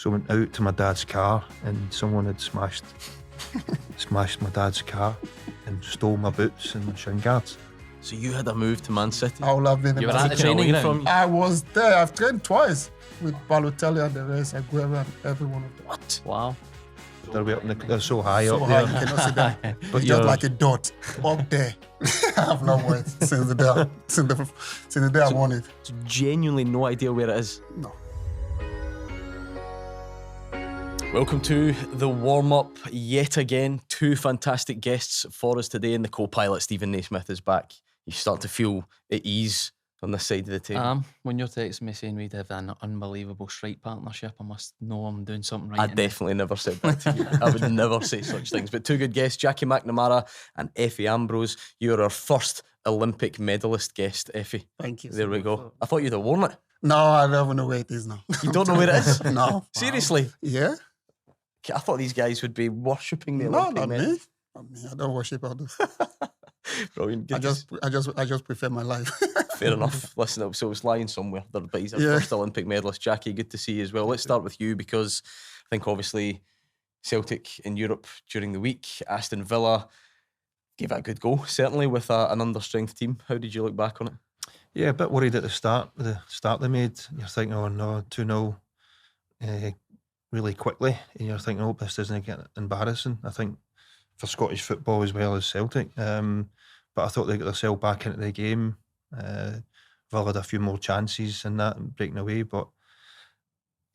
So I went out to my dad's car and someone had smashed my dad's car and stole my boots and my shin guards. So you had a move to Man City? I would have been. You were at the training ground? I was there. I've trained twice with Balotelli and the rest. I go and every one of them. What? Wow. They're so high So up high, there. you cannot see them. But It's just like a dot up there. I have no words since the day I won it. So genuinely no idea where it is? No. Welcome to the warm-up yet again. Two fantastic guests for us today, and the co-pilot Steven Naismith is back. You start to feel at ease on this side of the table. When you're texting me saying we'd have an unbelievable strike partnership, I must know I'm doing something right. I definitely never said that to you. I would never say such things. But two good guests, Jackie McNamara and Efe Ambrose. You're our first Olympic medalist guest, Efe. Thank you. There we go. I thought you'd have worn it. No, I don't know where it is now. You don't know where it is? No. Seriously? Yeah. I thought these guys would be worshipping the No, Olympic not medal. me. Not me. I don't worship all this. Brilliant. I just prefer my life. Fair enough. Listen, so it's lying somewhere there, but he's our Yeah. first Olympic medalist. Jackie, good to see you as well. Let's start with you because I think obviously Celtic in Europe during the week, Aston Villa gave it a good go, certainly with an understrength team. How did you look back on it? Yeah, a bit worried at the start they made. You're thinking, oh no, 2-0 really quickly. And you're thinking, oh, this doesn't get embarrassing. I think for Scottish football as well as Celtic. But I thought they got themselves back into the game. Villa had a few more chances in that and breaking away. But,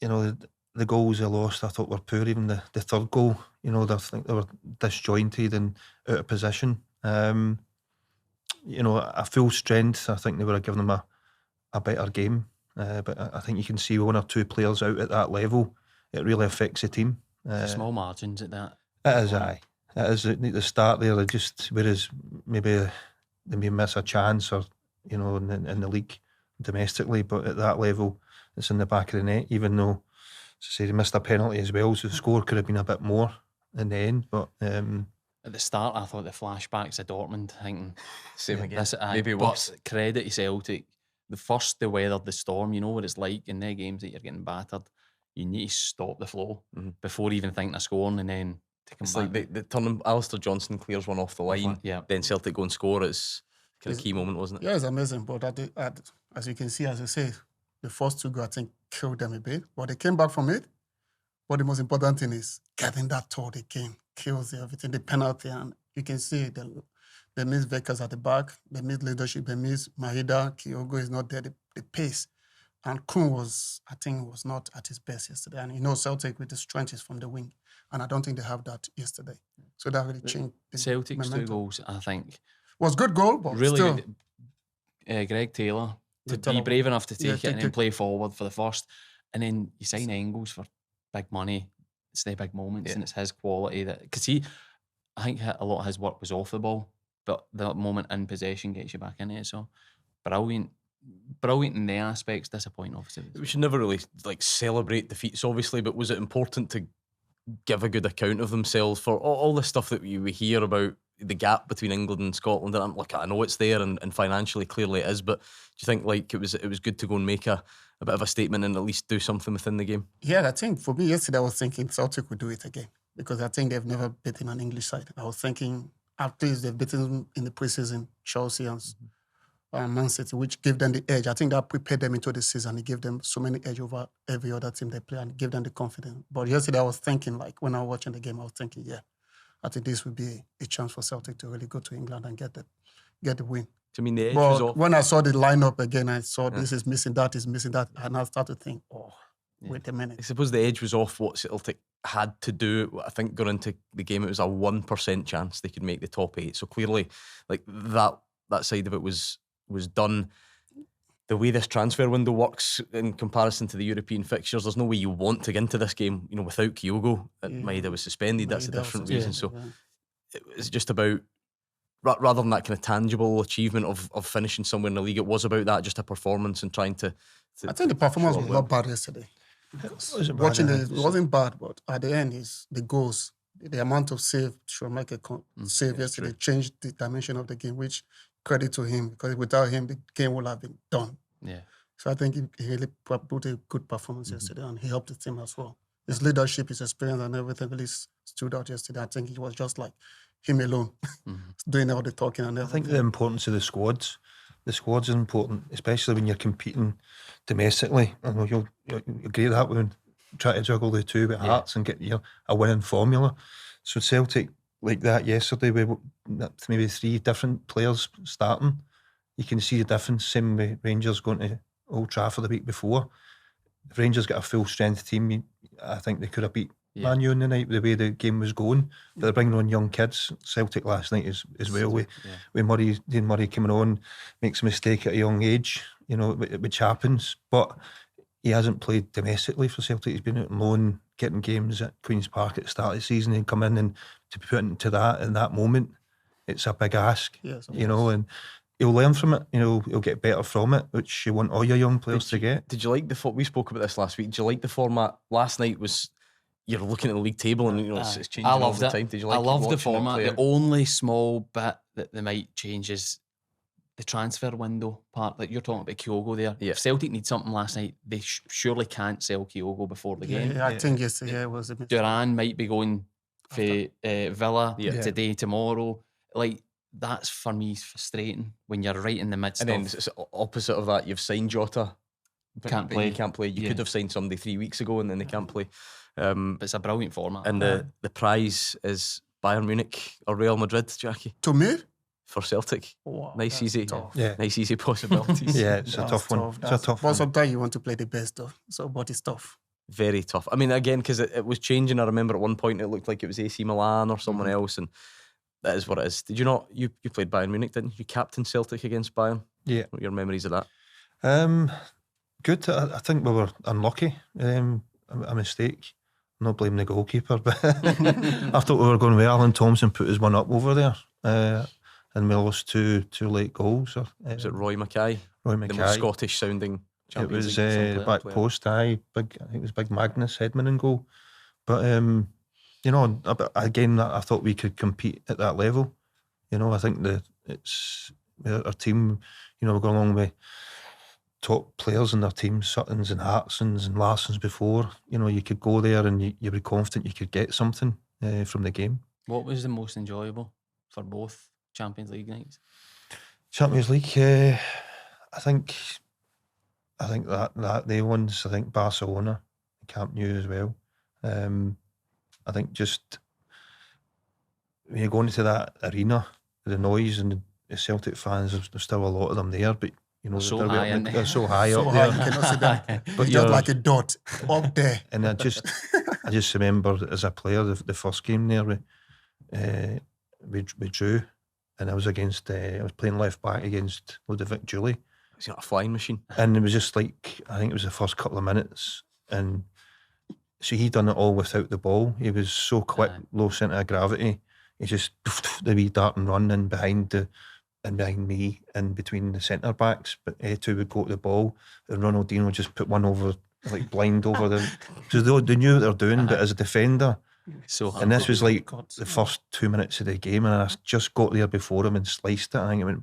you know, the goals they lost, I thought were poor. Even the third goal, you know, I think they were disjointed and out of position. You know, at full strength, I think they would have given them a better game. But I think you can see one or two players out at that level, it really affects the team. Small margins at that. It is, aye. It is at the start there. They just, whereas maybe they may miss a chance or, you know, in the league domestically, but at that level, it's in the back of the net, even though, as I say, they missed a penalty as well, so the score could have been a bit more in the end. But at the start, I thought the flashbacks of Dortmund, thinking, Same again. maybe Maybe worse. But credit to Celtic. The first they weathered the storm, you know what it's like in their games that you're getting battered. You need to stop the flow before even thinking of scoring and then take them It's back. like the turn. Alistair Johnson clears one off the line. Yeah. Then Celtic go and score. It's kind of key moment, wasn't it? Yeah, it's amazing. But as you can see, as I say, the first two goals, I think, killed them a bit. But they came back from it. But the most important thing is getting that third again. Kills everything, the penalty. And you can see they miss Vickers at the back. They miss leadership. They miss Idah. Kyogo is not there. The pace. And Kun was not at his best yesterday. And you know, Celtic with the strength is from the wing. And I don't think they have that yesterday. So that really changed. Celtic's two goals, I think. Was good goal, but Really, still. Greg Taylor, to Taylor, be brave enough to take it and then it. play forward for the first. And then you sign Engels for big money. It's the big moments and it's his quality. Because I think a lot of his work was off the ball, but the moment in possession gets you back in it. So brilliant in the aspects, disappointing obviously. We should never really celebrate defeats, obviously, but was it important to give a good account of themselves for all the stuff that we hear about the gap between England and Scotland? And I know it's there, and financially clearly it is, but do you think it was good to go and make a bit of a statement and at least do something within the game? Yeah, I think for me yesterday I was thinking Celtic would do it again because I think they've never beaten an English side. I was thinking at least they've beaten them in the preseason, Chelsea and Man City, which gave them the edge. I think that prepared them into the season. It gave them so many edge over every other team they play and gave them the confidence. But yesterday I was thinking, when I was watching the game, I was thinking, yeah, I think this would be a chance for Celtic to really go to England and get the win. I mean, the edge was off. When I saw the lineup again, I saw this is missing, that is missing, that, and I started to think, wait a minute. I suppose the edge was off what Celtic had to do. I think going into the game, it was a 1% chance they could make the top 8. So clearly, that side of it was done. The way this transfer window works in comparison to the European fixtures, there's no way you want to get into this game, without Kyogo. Maeda was suspended. That's a different reason. So it's just about, rather than that kind of tangible achievement of finishing somewhere in the league, it was about that, just a performance and trying to I think the performance was not bad yesterday. It wasn't bad, but at the end, is the goals, the amount of save Schumacher save yesterday changed the dimension of the game, which credit to him, because without him, the game would have been done. Yeah. So I think he really put a good performance yesterday, and he helped the team as well. His leadership, his experience, and everything really stood out yesterday. I think it was just like him alone doing all the talking and I everything. think the importance of the squads is important, especially when you're competing domestically. I know you'll agree with that when try to juggle the two with Hearts and get a winning formula. So Celtic like that yesterday, with maybe 3 different players starting, you can see the difference. Same with Rangers going to Old Trafford the week before. If Rangers got a full strength team, I think they could have beat Man U in the night with the way the game was going. But they're bringing on young kids. Celtic last night as well with Dean Murray coming on, makes a mistake at a young age, which happens. But he hasn't played domestically for Celtic. He's been out on loan, getting games at Queen's Park at the start of the season, and come in and to be put into that in that moment, it's a big ask. Yes, and he'll learn from it. He'll get better from it, which you want all your young players to get. Did you like we spoke about this last week? Did you like the format? Last night was you're looking at the league table and it's changing all the time. Did you like? I love the format. The only small bit that they might change is the transfer window part. Like you're talking about Kyogo there. Yeah. If Celtic need something last night, they surely can't sell Kyogo before the game. I think yesterday it was a bit. Duran might be going for Villa Yeah. today, tomorrow. Like that's for me frustrating when you're right in the midst And then of it's opposite of that. You've signed Jota, Can't but play. You can't play. You could have signed somebody 3 weeks ago and then they can't play. but it's a brilliant format. And the prize is Bayern Munich or Real Madrid, Jackie, To me, for Celtic. wow, Nice, that's easy. tough. Yeah, Nice easy possibilities. yeah, it's a That's tough one. It's a tough But one. sometimes you want to play the best, though. So, but it's tough. Very tough. I mean, again, because it was changing. I remember at one point it looked like it was AC Milan or someone else, and that is what it is. Did you not? You played Bayern Munich, didn't you? You captained Celtic against Bayern. Yeah. What are your memories of that? Good. I think we were unlucky. A mistake. I'm not blaming the goalkeeper, but I thought we were going well. Alan Thompson put his one up over there, and we lost two late goals. Was it Roy Mackay? Roy The most Mackay. Scottish sounding It Champions was League player. back post. I think it was Big Magnus Hedman in goal. But again, I thought we could compete at that level. I think it's our team. We're going along with top players in their team, Suttons and Hartsons and Larsons before. You could go there and you'd be confident you could get something from the game. What was the most enjoyable for both Champions League nights? Champions League, I think that they ones. I think Barcelona, Camp Nou as well. I think just when you go into that arena, the noise and the Celtic fans, there's still a lot of them there, but So they're high in there. they're so high So up high, there. you cannot see that. But It's just you're- like a dot up there. And I just remember as a player the first game there we drew, and I was playing left back against Ludovic Julie, Is it a flying machine? and it was just like, I think it was the first couple of minutes, and so he done it all without the ball. He was so quick, low centre of gravity. He just the wee dart and run in behind me and between the centre backs, but two would go to the ball, and Ronaldinho would just put one over, like blind over the. So they knew what they were doing, but as a defender, So and this was like God. the first 2 minutes of the game, and I just got there before him and sliced it. I think it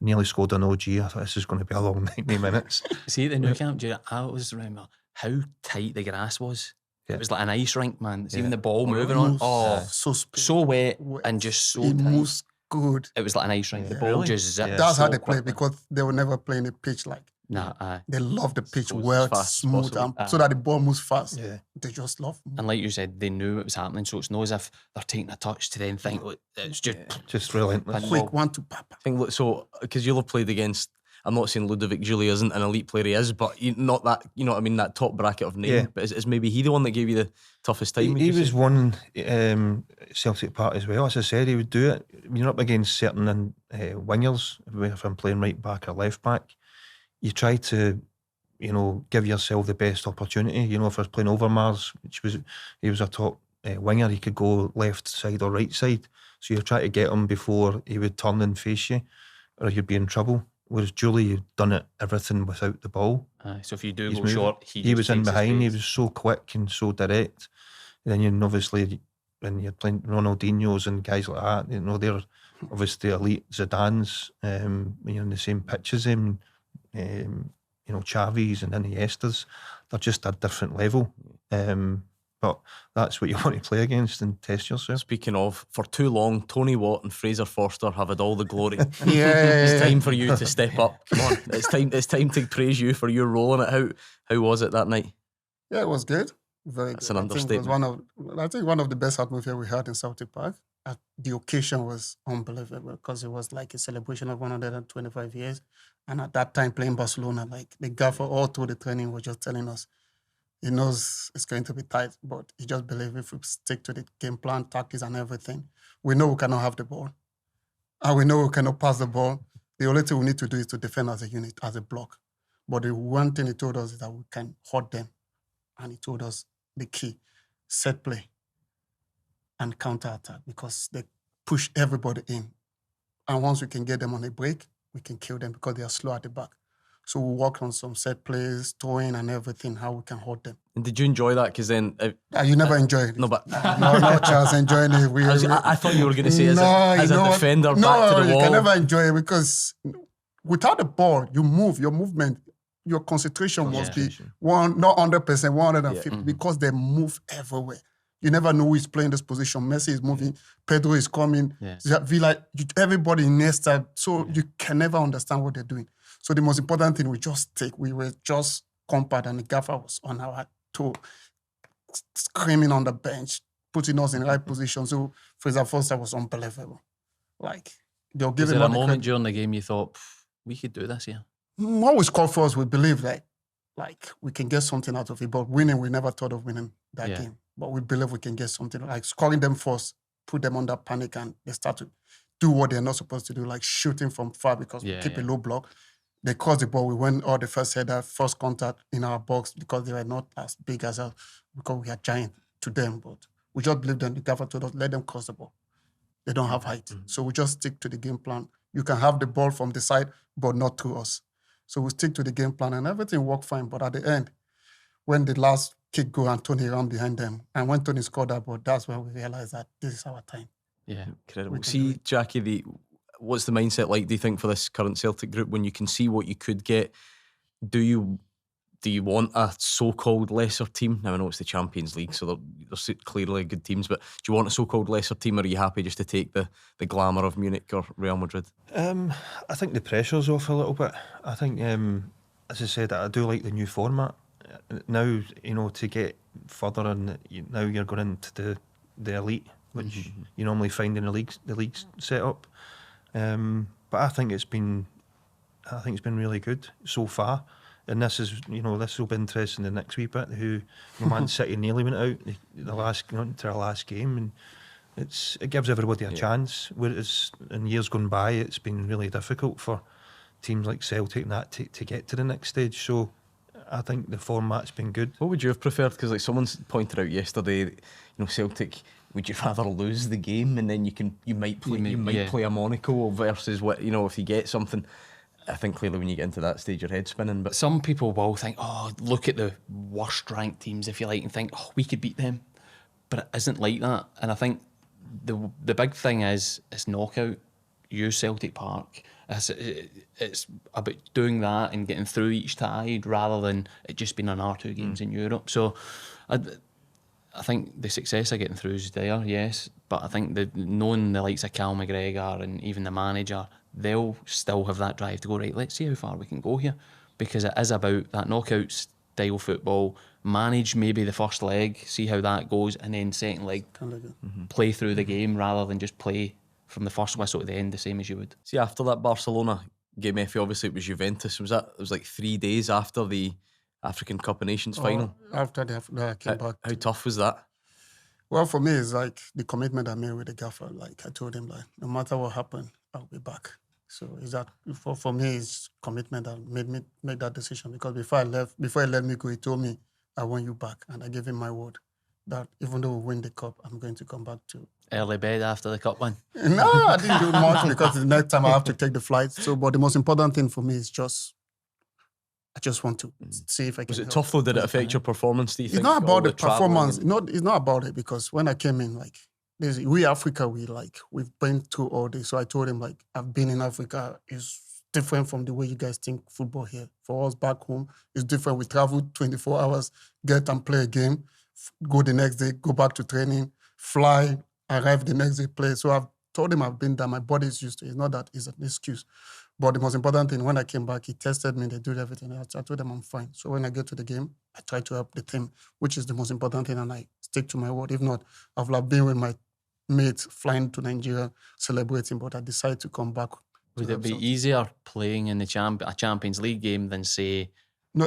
nearly scored an OG. I thought this is going to be a long 90 minutes. see, at the new camp, I always remember how tight the grass was. Yeah. It was like an ice rink, man. It's even Yeah. the ball moving on. Moves Oh, so speed. so wet and just so It tight. moves good. It was like an ice rink. The Yeah. ball Really? just zipped. Yeah. That's how so they play quickly. because they will never play in a pitch like. Nah, They love the pitch So it's well, as fast as smooth, possible. and so that the ball moves fast. Yeah. They just love. and like you said, they knew it was happening, so it's not as if they're taking a touch to then think "Look, it's just Just relentless. Quick one to papa. I think so because you'll have played against. I'm not saying Ludovic Julie isn't an elite player, he is, but not that. You know what I mean? That top bracket of name. Yeah. But is maybe he the one that gave you the toughest time? would He you was say? one Celtic part as well. As I said, he would do it. You're up against certain wingers. If I'm playing right back or left back, you try to, give yourself the best opportunity. If I was playing Overmars, he was a top winger, he could go left side or right side. So you try to get him before he would turn and face you, or you'd be in trouble. Whereas Julie had done it everything without the ball. so if you do He's go moving. short, He just was in takes his behind. He space. was so quick and so direct. And then obviously when you're playing Ronaldinho's and guys like that, they're obviously elite Zidane's. When you're in the same pitch as him, Chavi's and Iniesta's, they're just a different level. but that's what you want to play against and test yourself. Speaking of, for too long, Tony Watt and Fraser Forster have had all the glory. Yeah. It's time for you to step up. Come on, it's time to praise you for your role in it. How was it that night? Yeah, it was good. Very That's good. an I think it was understatement. one of the best atmosphere we had in Celtic Park. The occasion was unbelievable because it was like a celebration of 125 years. And at that time, playing Barcelona, like the gaffer all through the training was just telling us, he knows it's going to be tight, but he just believes if we stick to the game plan, tactics, and everything, we know we cannot have the ball. And we know we cannot pass the ball. The only thing we need to do is to defend as a unit, as a block. But the one thing he told us is that we can hurt them. And he told us the key, set play and counter-attack, because they push everybody in. And once we can get them on a break, we can kill them because they are slow at the back. So we work on some set plays, throwing and everything, how we can hold them. And did you enjoy that? Because then... You never enjoy it. No, but... no chance enjoying it. I thought you were going to say as a defender back to the wall. No, you can never enjoy it because without the ball, you move, your movement, your concentration must be not 100%, 150, because they move everywhere. You never know who is playing this position. Messi is moving, Pedro is coming, Villa, everybody in Nesta. So you can never understand what they're doing. So the most important thing we were just compact, and the gaffer was on our toe, screaming on the bench, putting us in the right position. So Fraser Forster was unbelievable. Like, they'll give Was him there a all the moment credit. during the game you thought, we could do this here? What we scored for us, we believe that like we can get something out of it. But winning, we never thought of winning that game. But we believe we can get something. Like scoring them first, put them under panic, and they start to do what they're not supposed to do, like shooting from far because we keep a low block. They crossed the ball. We went all the first header, first contact in our box because they were not as big as us, because we are giant to them. But we just believe them. The gaffer told us, let them cross the ball. They don't have height. So we just stick to the game plan. You can have the ball from the side, but not through us. So we stick to the game plan and everything worked fine. But at the end, when the last kick go and Tony ran behind them, and when Tony scored that ball, that's when we realized that this is our time. Yeah. Incredible. See, Jackie, what's the mindset like, do you think, for this current Celtic group when you can see what you could get? Do you want a so-called lesser team? Now, I know it's the Champions League, so they're clearly good teams, but do you want a so-called lesser team, or are you happy just to take the glamour of Munich or Real Madrid? I think the pressure's off a little bit. I think, as I said, I do like the new format. Now, to get further, and now you're going into the elite, which you normally find in the league's set up. But I think it's been really good so far. And this will be interesting the next wee bit. Man City nearly went out to our last game, and it gives everybody a chance. Whereas in years gone by, it's been really difficult for teams like Celtic and that to get to the next stage. So I think the format's been good. What would you have preferred? Because someone pointed out yesterday, Celtic, would you rather lose the game and then you might play a Monaco versus if you get something? I think clearly when you get into that stage, your head's spinning. But some people will think, look at the worst ranked teams, if you like, and think, we could beat them. But it isn't like that. And I think the big thing is it's knockout. Use Celtic Park. It's about doing that and getting through each tide rather than it just being an R2 games in Europe. So I think the success of getting through is there, yes. But I think knowing the likes of Cal McGregor and even the manager, they'll still have that drive to go, right, let's see how far we can go here. Because it is about that knockout style football, manage maybe the first leg, see how that goes, and then second leg, play through the game rather than just play from the first whistle to the end the same as you would. See, after that Barcelona game, Efe, obviously it was Juventus. It was like 3 days after the African Cup of Nations final. After I came back. How tough was that? Well, for me, it's like the commitment I made with the gaffer. Like I told him, like no matter what happened, I'll be back. So is that for me, it's commitment that made me make that decision. Because before he let me go, he told me, I want you back, and I gave him my word that even though we win the cup, I'm going to come back to early bed after the cup win. No, I didn't do much because the next time I have to take the flight. So, but the most important thing for me is I just want to see if I can. Was it tough though? Did it affect your performance? Do you think? It's not about the performance. It's not about it, because when I came in, like we Africa, we've been through all this. So I told him, like, I've been in Africa. It's different from the way you guys think football here. For us back home, it's different. We travel 24 hours, get and play a game. go the next day, go back to training, fly, arrive the next day, play. So I've told him I've been there. My body is used to it. It's not that it's an excuse. But the most important thing, when I came back, he tested me, they did everything. I told them I'm fine. So when I get to the game, I try to help the team, which is the most important thing, and I stick to my word. If not, I've like been with my mates flying to Nigeria, celebrating, but I decided to come back. Would it be easier playing in the a Champions League game than, say,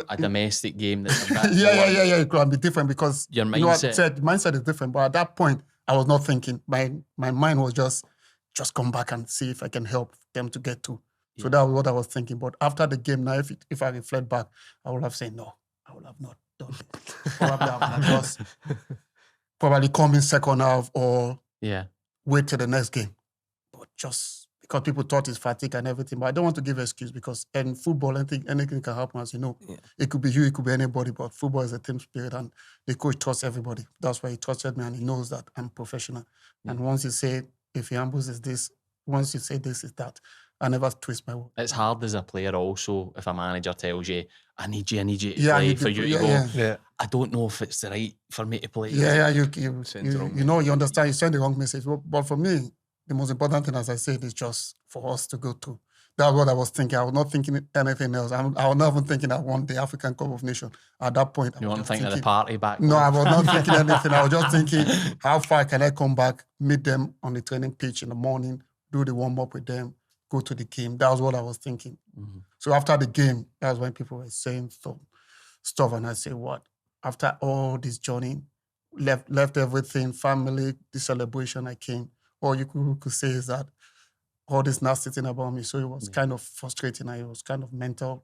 a domestic game that's a bit yeah. It could be different because your mindset. You know what I said, mindset is different. But at that point, I was not thinking. My mind was just come back and see if I can help them to get to. So that was what I was thinking. But after the game now, if I reflect back, I would have said no. I would have not done it. Probably I would have just probably come in second half or wait till the next game. But just because people thought it's fatigue and everything. But I don't want to give an excuse because in football, anything can happen, as you know. Yeah. It could be you, it could be anybody, but football is a team spirit and the coach trusts everybody. That's why he trusted me and he knows that I'm professional. Yeah. And once you say, if Efe Ambrose is this, once you say this is that, I never twist my word. It's hard as a player also if a manager tells you, I need you to play for you to go. Yeah. I don't know if it's the right for me to play. You understand, you send the wrong message. But for me, the most important thing, as I said, is just for us to go to. That's what I was thinking. I was not thinking anything else. I was not even thinking I won the African Cup of Nations. At that point, you weren't thinking of the party back? No, I was not thinking anything. I was just thinking, how far can I come back, meet them on the training pitch in the morning, do the warm-up with them, go to the game. That was what I was thinking. Mm-hmm. So after the game, that's when people were saying stuff, and I say, what? After all this journey, left everything, family, the celebration, I came. All you could say is that all this nasty thing about me. So it was kind of frustrating. It was kind of mental,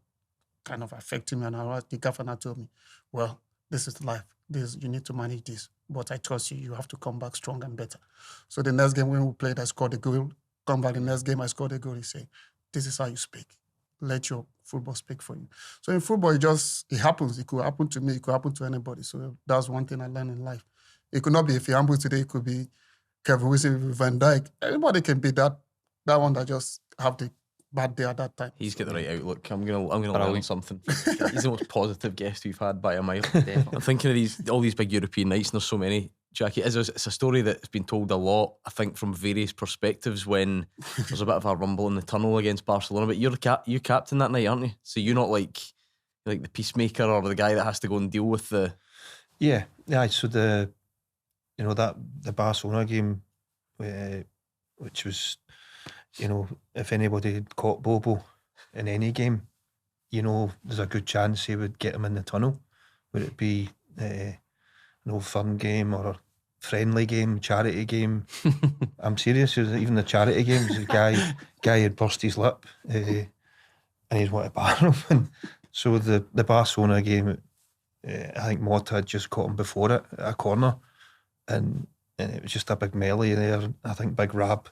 kind of affecting me. And the governor told me, well, this is life. You need to manage this. But I trust you. You have to come back strong and better. So the next game when we played, I scored a goal. Come back the next game, I scored a goal. He said, this is how you speak. Let your football speak for you. So in football, it happens. It could happen to me. It could happen to anybody. So that's one thing I learned in life. It could not be Efe Ambrose today. It could be Kevin Wilson, Van Dijk. Anybody can be that one that just have the bad day at that time. He's got the right outlook. I'm gonna learn something. He's the most positive guest we've had by a mile. I'm thinking of all these big European nights, and there's so many. Jackie, it's a story that's been told a lot, I think, from various perspectives when there's a bit of a rumble in the tunnel against Barcelona. But you're captain that night, aren't you? So you're not like the peacemaker or the guy that has to go and deal with the. Yeah. So the Barcelona game, which was, if anybody had caught Bobo in any game, there's a good chance he would get him in the tunnel. Would it be an Old Firm game or a friendly game, charity game? I'm serious. Even the charity games, the guy had burst his lip and he's wanted to bar him. And so the Barcelona game, I think Motta had just caught him before it at a corner, and it was just a big melee there. I think Big Rab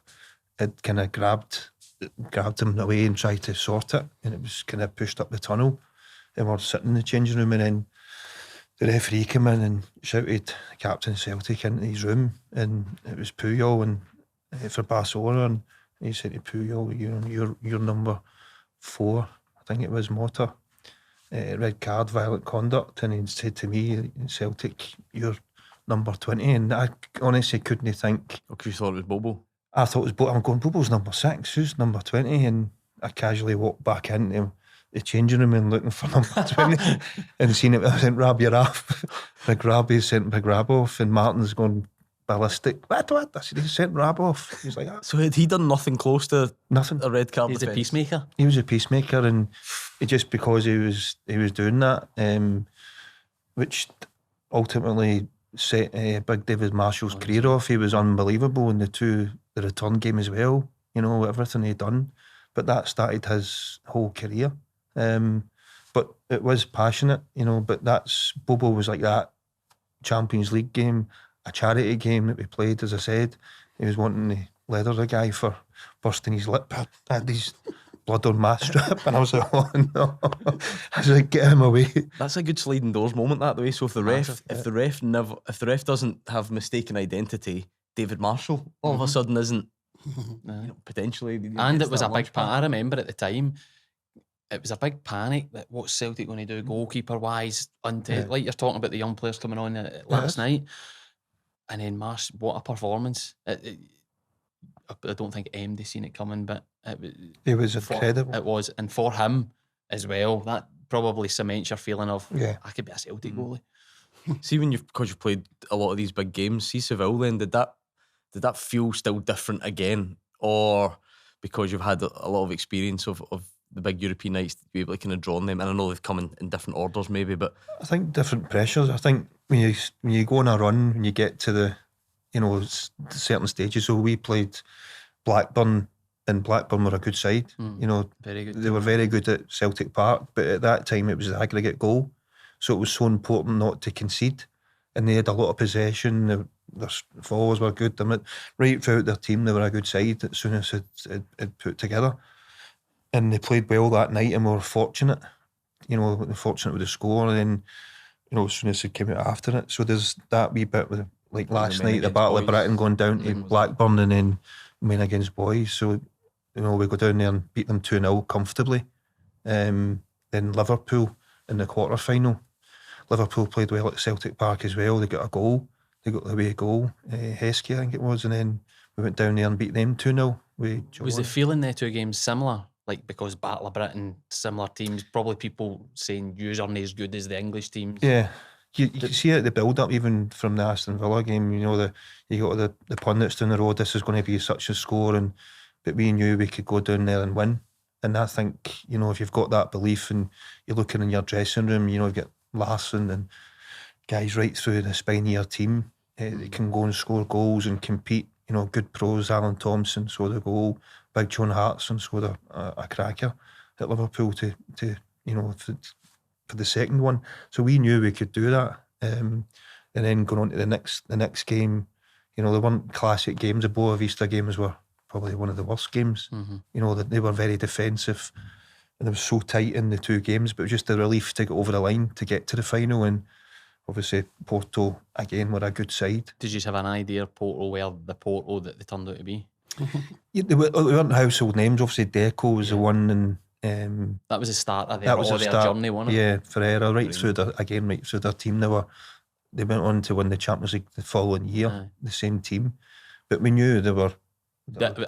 had kind of grabbed him away and tried to sort it, and it was kind of pushed up the tunnel, and we're sitting in the changing room, and then the referee came in and shouted the captain of Celtic into his room, and it was Puyol and for Barcelona, and he said to Puyol, you're number 4, I think it was Motta, red card, violent conduct, and he said to me, Celtic, you're number 20, and I honestly couldn't think. Because you thought it was Bobo? I thought it was Bobo. I'm going, Bobo's number 6, who's number 20? And I casually walked back into the changing room and looking for number 20 and seen it. I sent Rab, you're off. Big Rabbi sent Big Rab off, and Martin's going ballistic. What? I said, he sent Rab off. He's like, so had he done nothing close to nothing? A red card? He's a peacemaker. He was a peacemaker, and just because he was doing that, which ultimately set Big David Marshall's career off. He was unbelievable in the return game as well. Everything he'd done, but that started his whole career. But it was passionate, but Bobo was like that Champions League game, a charity game that we played, as I said. He was wanting to leather the guy for bursting his lip. I had his blood on my strap, and I was like, oh no. I was like, get him away. That's a good sliding doors moment, that way. So if the ref doesn't have mistaken identity, David Marshall all of a sudden isn't potentially. And it was a big part. I remember at the time, it was a big panic that what's Celtic going to do goalkeeper wise, Yeah. like you're talking about the young players coming on last night, and then Marsh, what a performance! I don't think MD seen it coming, but It was incredible. It was, and for him as well, that probably cements your feeling of I could be a Celtic goalie. See, because you've played a lot of these big games, see Seville then, did that feel still different again? Or because you've had a lot of experience of the big European nights, to be able to kind of draw on them? And I know they've come in different orders maybe, but... I think different pressures. I think when you go on a run, when you get to the, certain stages, so we played Blackburn, and Blackburn were a good side. Very good. They were very good at Celtic Park, but at that time it was the aggregate goal. So it was so important not to concede. And they had a lot of possession. Their followers were good. Right throughout their team, they were a good side as soon as it put together. And they played well that night and we were fortunate. Fortunate with the score. And then, as soon as it came out after it. So there's that wee bit with, like last night, the Battle of Britain going down to Blackburn and then main against Boys. So, we go down there and beat them 2-0 comfortably. Then Liverpool in the quarter-final. Liverpool played well at Celtic Park as well. They got a goal. They got the away goal. Heskey, I think it was. And then we went down there and beat them 2-0. Was the feeling there 2 games similar? Like, because Battle of Britain, similar teams, probably people saying yous aren't as good as the English teams. Yeah. You see it at the build-up, even from the Aston Villa game, you got the pundits down the road, this is going to be such a score, but we knew we could go down there and win. And I think, if you've got that belief and you're looking in your dressing room, you've got Larsson and guys right through the spine of your team, they can go and score goals and compete, good pros, Alan Thompson scored a goal, big John Hartson scored a cracker at Liverpool for the second one. So we knew we could do that. And then going on to the next game, they weren't classic games. The Boa Vista games were probably one of the worst games. That they were very defensive and it was so tight in the 2 games, but it was just a relief to get over the line to get to the final. And obviously Porto again were a good side. Did you have an idea Porto were the Porto that they turned out to be? They weren't household names. Obviously Deco was the one, and that was the start of their journey, wasn't it? Yeah, Ferreira, right through their team. They went on to win the Champions League the following year, the same team. But we knew they were.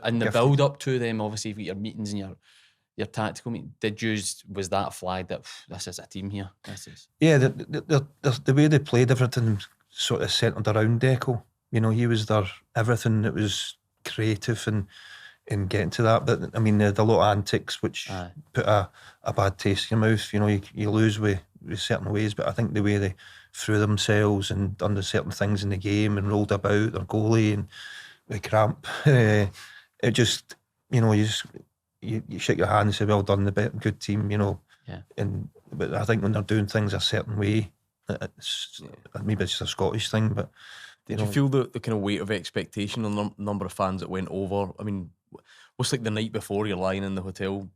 And the build up to them, obviously, with your meetings and your tactical meeting, was that flag that this is a team here? Yeah, the way they played, everything sort of centred around Deco. He was their everything. It was creative and getting to that. But I mean, they had a lot of antics which put a bad taste in your mouth. You lose with certain ways, but I think the way they threw themselves and done the certain things in the game and rolled about their goalie and with cramp, it just, you shake your hand and say, well done, good team, but I think when they're doing things a certain way, maybe it's just a Scottish thing, but did you feel the kind of weight of expectation on the number of fans that went over? I mean, what's like the night before you're lying in the hotel?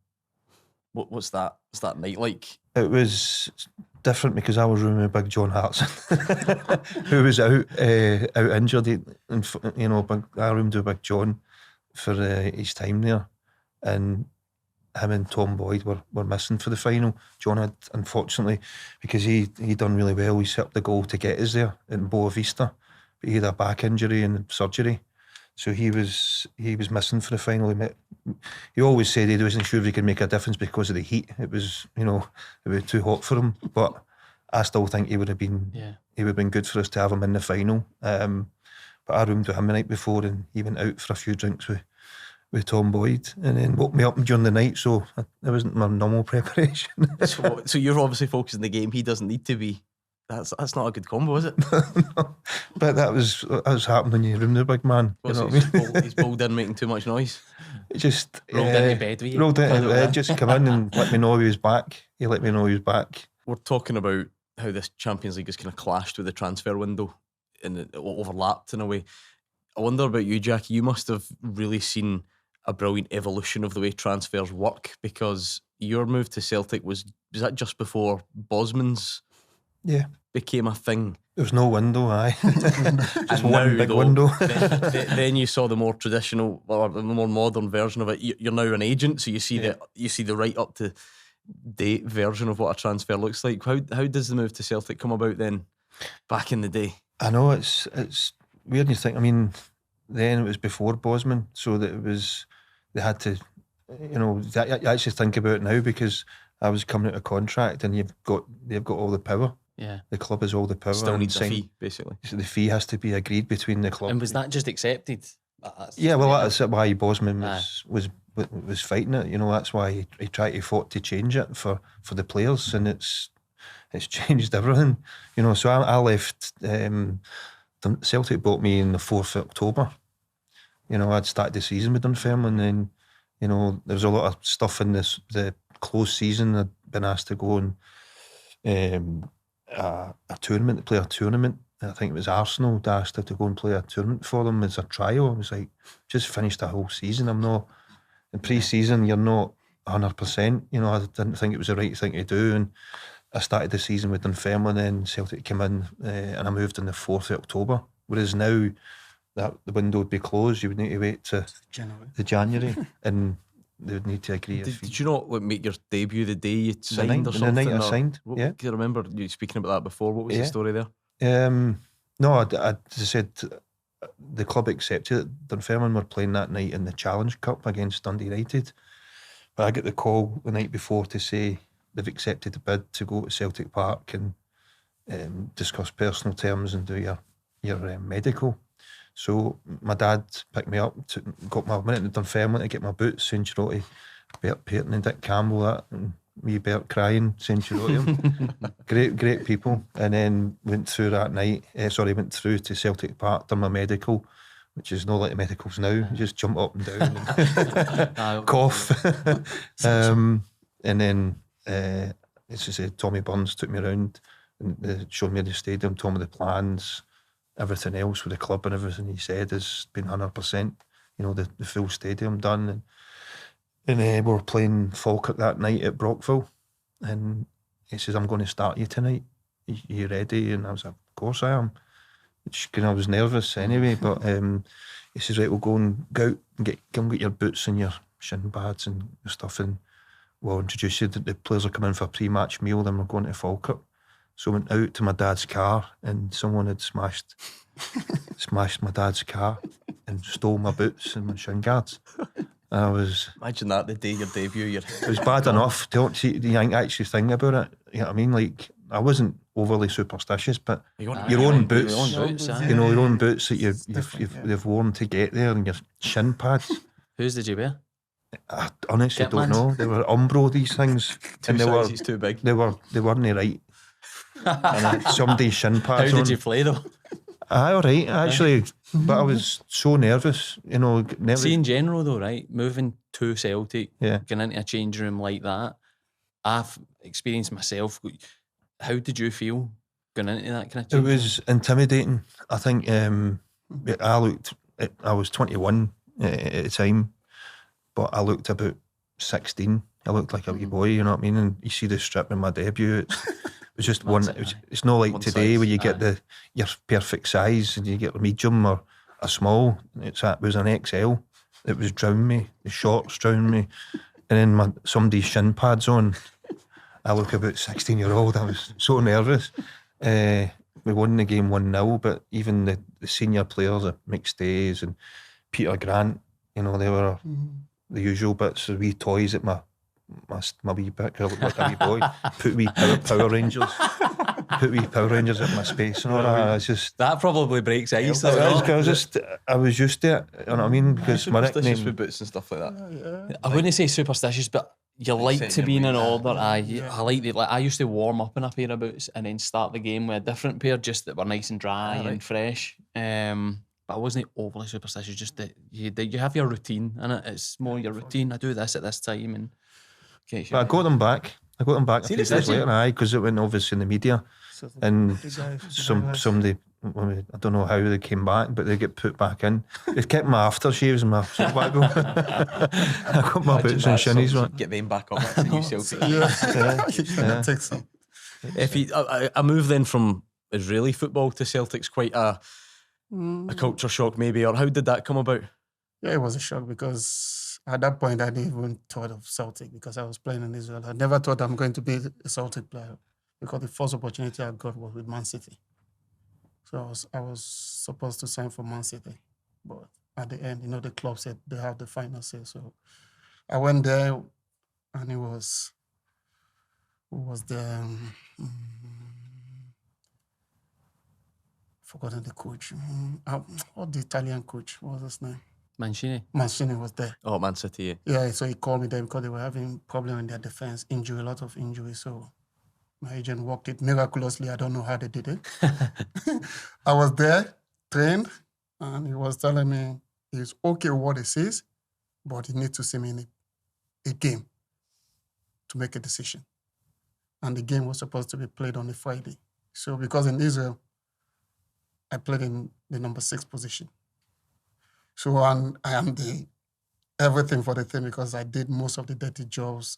What's that night like? It was different because I was rooming with big John Hartson, who was out injured. I roomed with big John for his time there, and him and Tom Boyd were missing for the final. John had, unfortunately, because he done really well, he set up the goal to get us there in Boa Vista, but he had a back injury and surgery, so he was missing for the final. He always said he wasn't sure if he could make a difference because of the heat. It was too hot for him, but I still think he would have been good for us to have him in the final. But I roomed with him the night before, and he went out for a few drinks with Tom Boyd, and then woke me up during the night. So it wasn't my normal preparation. so you're obviously focused on the game. He doesn't need to be. That's not a good combo, is it? No, but that was happened when you room the big man. What I mean? He's bowled in making too much noise. It just rolled into bed with you. Rolled into bed, just come in and let me know he was back. He let me know he was back. We're talking about how this Champions League has kind of clashed with the transfer window and it overlapped in a way. I wonder about you, Jackie. You must have really seen a brilliant evolution of the way transfers work, because your move to Celtic was that just before Bosman's became a thing? There was no window, aye. Just and one big window. then you saw the more traditional or the more modern version of it. You're now an agent, so you see the right up to date version of what a transfer looks like. How does the move to Celtic come about then? Back in the day, I know it's weird. You think, I mean, then it was before Bosman, so that they had to, I actually think about it now because I was coming out of contract, and they've got all the power. Yeah, the club has all the power. Still needs a fee, basically. So the fee has to be agreed between the club. and was that just accepted? Yeah, well, that's why Bosman was fighting it. That's why he tried to fought to change it for the players, and it's changed everything. So I left. Celtic bought me on the 4th of October. I'd started the season with Dunfermline, and then there was a lot of stuff in the close season. I'd been asked to go and a tournament, to play a tournament. I think it was Arsenal asked to go and play a tournament for them as a trial. I was like, just finished a whole season. I'm not in pre-season. You're not 100%. I didn't think it was the right thing to do, and I started the season with Dunfermline, and then Celtic came in, and I moved on the 4th of October. Whereas now that the window would be closed, you would need to wait to January, and they would need to agree. Did you not make your debut the day you signed or something? The night I signed, yeah. Can you remember you speaking about that before? What was the story there? No, I said the club accepted it. Dunfermline were playing that night in the Challenge Cup against Dundee United. But I get the call the night before to say they've accepted the bid to go to Celtic Park and discuss personal terms and do your medical. So my dad picked me up, went into Dunfermline to get my boots, saying Jota, Bert Payton and Dick Campbell, that, and me Bert crying, saying Jota. Great people. And then went through that night, went through to Celtic Park, done my medical, which is not like the medicals now. You just jump up and down and cough. And then as I said, Tommy Burns took me around and showed me the stadium, told me the plans, everything else with the club, and everything he said has been 100%. The full stadium done, and we were playing Falkirk that night at Brockville, and he says, "I'm going to start you tonight. Are you ready?" And I was like, "Of course I am." I was nervous anyway, but he says, "Right, we'll go out and go and get your boots and your shin pads and your stuff, and we'll introduce you. The players are coming for a pre-match meal, then we're going to Falkirk." So I went out to my dad's car, and someone had smashed my dad's car and stole my boots and my shin guards. Imagine that the day your debut. It was bad enough. Don't see you actually think about it. You know what I mean? Like, I wasn't overly superstitious, but your own boots, your own boots that you've worn to get there, and your shin pads. Whose did you wear? I honestly don't know. They were Umbro, these things, and they were too big. They weren't right. And somebody's shin pads. How did you play though? All right, actually, but I was so nervous, See, in general though, right, moving to Celtic, yeah, going into a change room like that, I've experienced myself. How did you feel going into that kind of change room? It was intimidating. I think I was 21 at the time, but I looked about 16. I looked like a wee boy, you know what I mean? And you see the strip in my debut. It was just one. It's not like one today size, where you get your perfect size and you get a medium or a small. It was an XL. It was drowned me. The shorts drowned me, and then somebody's shin pads on. I look about 16-year-old. I was so nervous. We won the game 1-0, but even the senior players, McStay's and Peter Grant, they were the usual bits of wee toys at my wee bit. I looked like a wee boy. Put wee Power Rangers. Put wee Power Rangers at my space and all that. It's just that probably breaks ice. I was used to it. You know what I mean? Because my nickname with boots and stuff like that. Yeah. I wouldn't say superstitious, but you like to be in an order. I like I used to warm up in a pair of boots and then start the game with a different pair, just that were nice and dry and fresh. But I wasn't overly superstitious. Just that you have your routine, and it's more your routine. I do this at this time, and. But I got them back. A few days later, because it went obviously in the media, and somebody, I don't know how they came back, but they get put back in. They've kept my aftershaves and my I got my boots and shinnies. Get them back on. That's a new Celtic. Take some. If a move then from Israeli football to Celtic's quite a culture shock, maybe, or how did that come about? Yeah, it was a shock because At that point, I didn't even thought of Celtic because I was playing in Israel. I never thought I'm going to be a Celtic player because the first opportunity I got was with Man City. So I was supposed to sign for Man City. But at the end, the club said they have the final say. So I went there and it was, who was the, forgotten the coach. What the Italian coach? What was his name? Mancini. Mancini was there. Oh, Man City. Yeah, so he called me there because they were having problem in their defense, a lot of injuries. So my agent worked it miraculously. I don't know how they did it. I was there, trained, and he was telling me he's okay with what he says, but he needs to see me in a game to make a decision. And the game was supposed to be played on a Friday. So because in Israel, I played in the number 6 position. So I am the everything for the team because I did most of the dirty jobs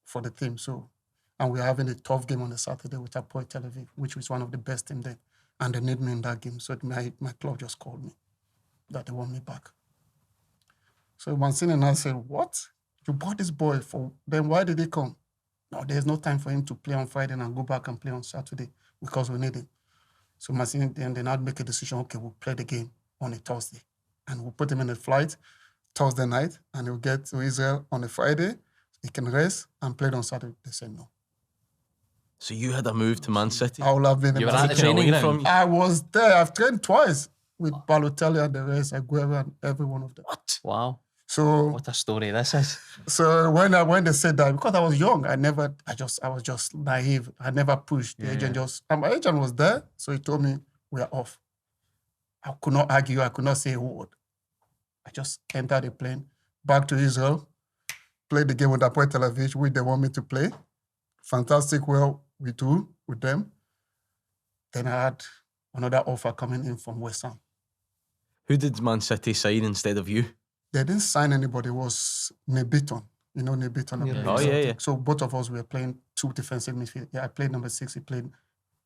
for the team. So, and we're having a tough game on a Saturday with Hapoel Tel Aviv, which was one of the best teams then. And they need me in that game. So my club just called me that they want me back. So Mancini and I said, what? You bought this boy for, then why did he come? No, there's no time for him to play on Friday and go back and play on Saturday because we need him. So Mancini then they now make a decision, okay, we'll play the game on a Thursday. And we'll put him in a flight Thursday night, and he'll get to Israel on a Friday. He can rest and play on Saturday. They said no. So you had a move to Man City? I would have been You were in at Man the City. training Away ground. I was there. I've trained twice with Balotelli and the rest, Aguero and every one of them. What? Wow. So What a story this is. So when they said that, because I was young, I was just naive. I never pushed. The agent and my agent was there, so he told me we are off. I could not argue. I could not say a word. I just entered the plane, back to Israel, played the game with Hapoel Tel Aviv, which they want me to play. Fantastic, well, we do with them. Then I had another offer coming in from West Ham. Who did Man City sign instead of you? They didn't sign anybody. It was Nebiton. You know Nebiton? Yeah. Oh, yeah. So both of us were playing 2 defensive midfield. Yeah, I played number 6. He played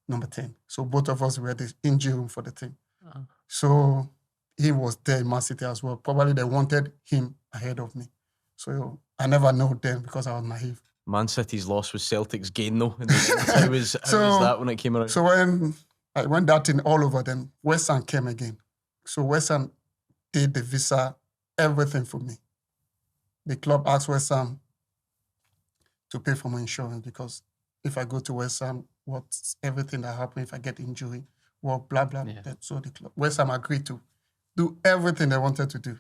number 10. So both of us were the injury room for the team. Oh. So he was there in Man City as well. Probably they wanted him ahead of me. So I never knew them because I was naive. Man City's loss was Celtic's gain, though. How was that when it came around? So when I went that thing all over, then West Ham came again. So West Ham did the visa, everything for me. The club asked West Ham to pay for my insurance because if I go to West Ham, what's everything that happens if I get injury, well, blah, blah. Yeah. So the club, West Ham agreed to do everything they wanted to do.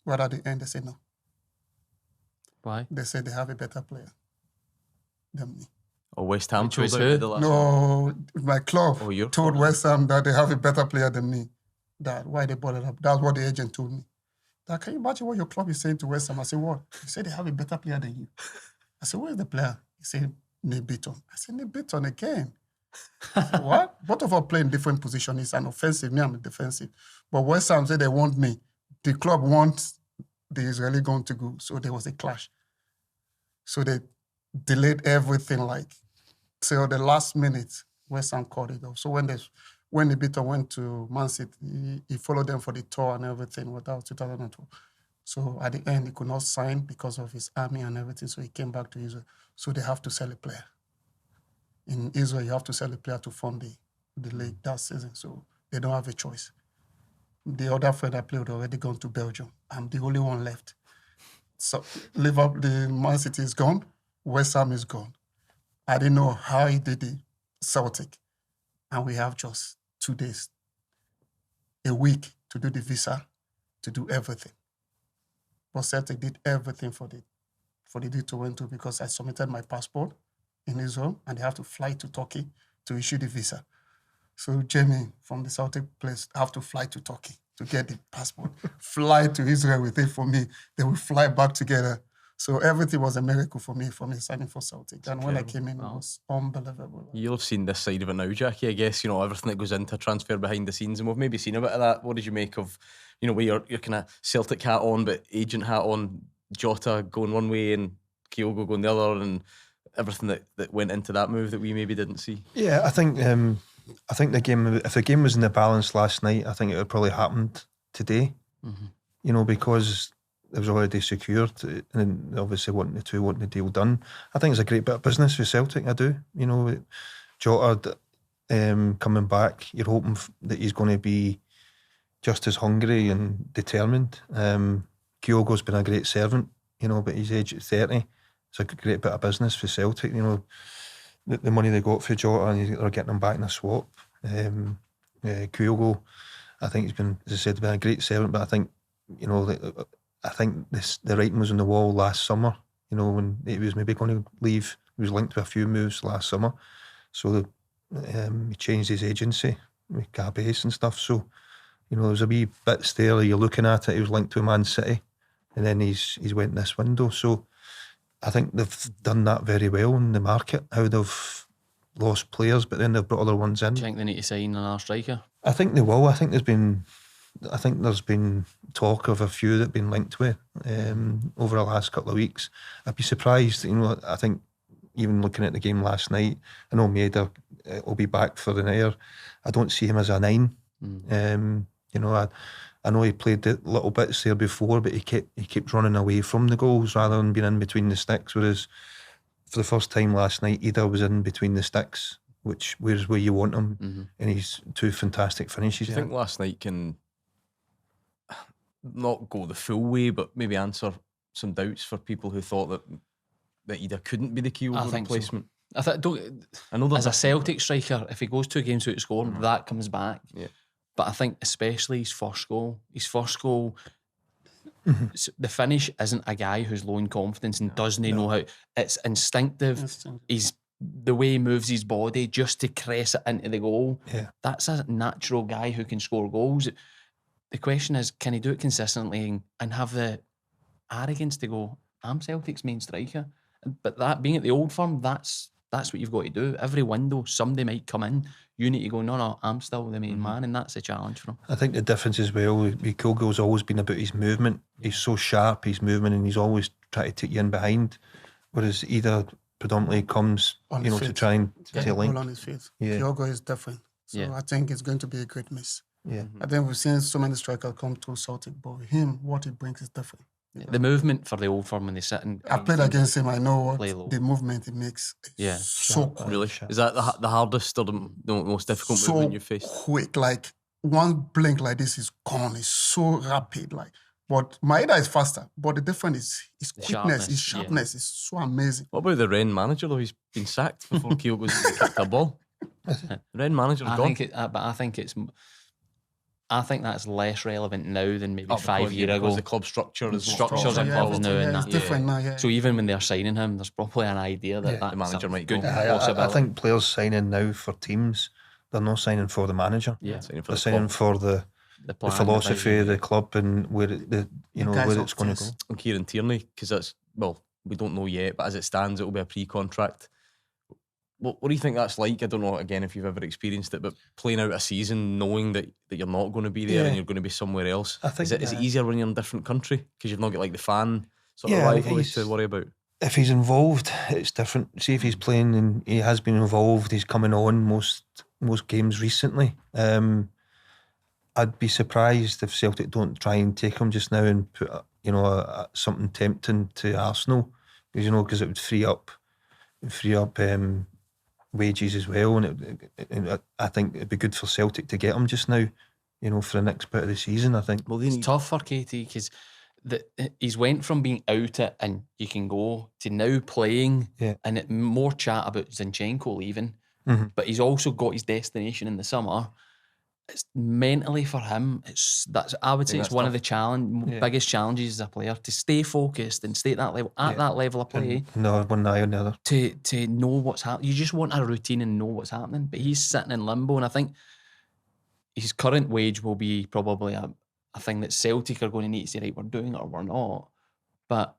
But at the end, they said no. Why? They said they have a better player than me. Oh, West Ham Which was pulled out who? at the last No, my club Oh, your told club. West Ham that they have a better player than me. That why they brought it up. That's what the agent told me. That, can you imagine what your club is saying to West Ham? I said, what? He said they have a better player than you. I said, where's the player? He said, Nebiton. I said, Nebiton again. I said, what? Both of us play in different positions. It's an offensive, me, I'm a defensive. But West Ham said they want me. The club wants the Israeli going to go. So there was a clash. So they delayed everything like till the last minute. West Ham called it off. So when Nebiton went to Man City, he followed them for the tour and everything. Well, that was 2012. So at the end, he could not sign because of his army and everything. So he came back to Israel. So they have to sell a player. In Israel, you have to sell a player to fund the league that season. So they don't have a choice. The other friend I played already gone to Belgium. I'm the only one left. So Liverpool, the Man City is gone. West Ham is gone. I didn't know how he did it. Celtic. And we have just 2 days, a week to do the visa, to do everything. But Celtic did everything for the deal to went to because I submitted my passport in Israel and they have to fly to Turkey to issue the visa. So Jamie from the Celtic place have to fly to Turkey to get the passport, fly to Israel with it for me. They will fly back together. So everything was a miracle for me signing for Celtic. And when I came in, it was unbelievable. You'll have seen this side of it now, Jackie, I guess, everything that goes into transfer behind the scenes, and we've maybe seen a bit of that. What did you make of, where your kind of Celtic hat on, but agent hat on, Jota going one way and Kyogo going the other, and everything that went into that move that we maybe didn't see? Yeah, I think the game, if the game was in the balance last night, I think it would probably happened today. Mm-hmm. Because it was already secured, and obviously wanting the deal done. I think it's a great bit of business for Celtic. I do. You know, Jota coming back, you're hoping that he's going to be just as hungry and determined. Kyogo's been a great servant, you know, but he's aged 30. It's a great bit of business for Celtic. You know, the money they got for Jota, and they're getting him back in a swap. Kyogo, I think he's been, as I said, been a great servant, but I think, you know, I think the writing was on the wall last summer. You know, when he was maybe going to leave, he was linked to a few moves last summer. So he changed his agency with Cabez and stuff. So, you know, there's a wee bits there. You're looking at it. He was linked to Man City, and then he's went this window. So I think they've done that very well in the market. How they've lost players, but then they've brought other ones in. Do you think they need to sign another striker? I think they will. I think there's been talk of a few that have been linked with over the last couple of weeks. I'd be surprised. You know, I think even looking at the game last night, I know Maida will be back for the night. I don't see him as a 9. You know, I know he played little bits there before, but he kept running away from the goals rather than being in between the sticks. Whereas for the first time last night, Idah was in between the sticks, where's where you want him, and he's 2 fantastic finishes. Do you think last night can not go the full way, but maybe answer some doubts for people who thought that Idah couldn't be the Kyogo replacement? So. I know as a Celtic striker, if he goes 2 games without scoring, that comes back. Yeah. But I think especially his first goal, the finish isn't a guy who's low in confidence and doesn't know how. It's instinctive. He's the way he moves his body just to crest it into the goal. Yeah. That's a natural guy who can score goals. The question is, can he do it consistently and have the arrogance to go, I'm Celtic's main striker? But that being at the Old Firm, that's what you've got to do. Every window, somebody might come in. You need to go, no, I'm still the main man, and that's a challenge for him. I think the difference as well with Kyogo's always been about his movement. He's so sharp, his movement, and he's always trying to take you in behind. Whereas Idah predominantly comes, to try and link. On his feet. Yeah. Kyogo is different. So I think it's going to be a great miss. Yeah. I think we've seen so many strikers come to Celtic, but with him, what he brings is different. Yeah. The movement for the Old Firm when they sit and I played against him. I know what the movement he makes. So quick. Really? Is that the hardest or the most difficult movement you faced? Quick, like one blink like this is gone. It's so rapid. But Maeda is faster. But the difference is his quickness, his sharpness is so amazing. What about the Rennes manager though? He's been sacked before Kyogo's kicked a ball. The Rennes manager's gone. I think that's less relevant now than maybe 5 years ago. Because the club structure is structures involved now, and it's different now. Yeah. So even when they're signing him, there's probably an idea that the manager might go. I think players signing now for teams, they're not signing for the manager. Yeah, they're signing for the philosophy of the club and where where it's going to go. And Kieran Tierney, because we don't know yet, but as it stands, it will be a pre-contract. What do you think that's like? I don't know, again, if you've ever experienced it, but playing out a season knowing that you're not going to be there and you're going to be somewhere else. I think is it easier when you're in a different country? Because you've not got the fan sort of rivalry to worry about? If he's involved, it's different. See, if he's playing and he has been involved, he's coming on most games recently. I'd be surprised if Celtic don't try and take him just now and put something tempting to Arsenal, because it would free up wages as well, and I think it'd be good for Celtic to get him just now, for the next bit of the season. I think. Well, it's tough for Katie because he's went from being out it and you can go to now playing, and more chat about Zinchenko leaving, but he's also got his destination in the summer. It's mentally for him. I would say it's one of the biggest challenges as a player to stay focused and stay at that level of play. No, one eye or the other. To know what's happening. You just want a routine and know what's happening. But he's sitting in limbo, and I think his current wage will be probably a thing that Celtic are going to need to say, right, we're doing it or we're not. But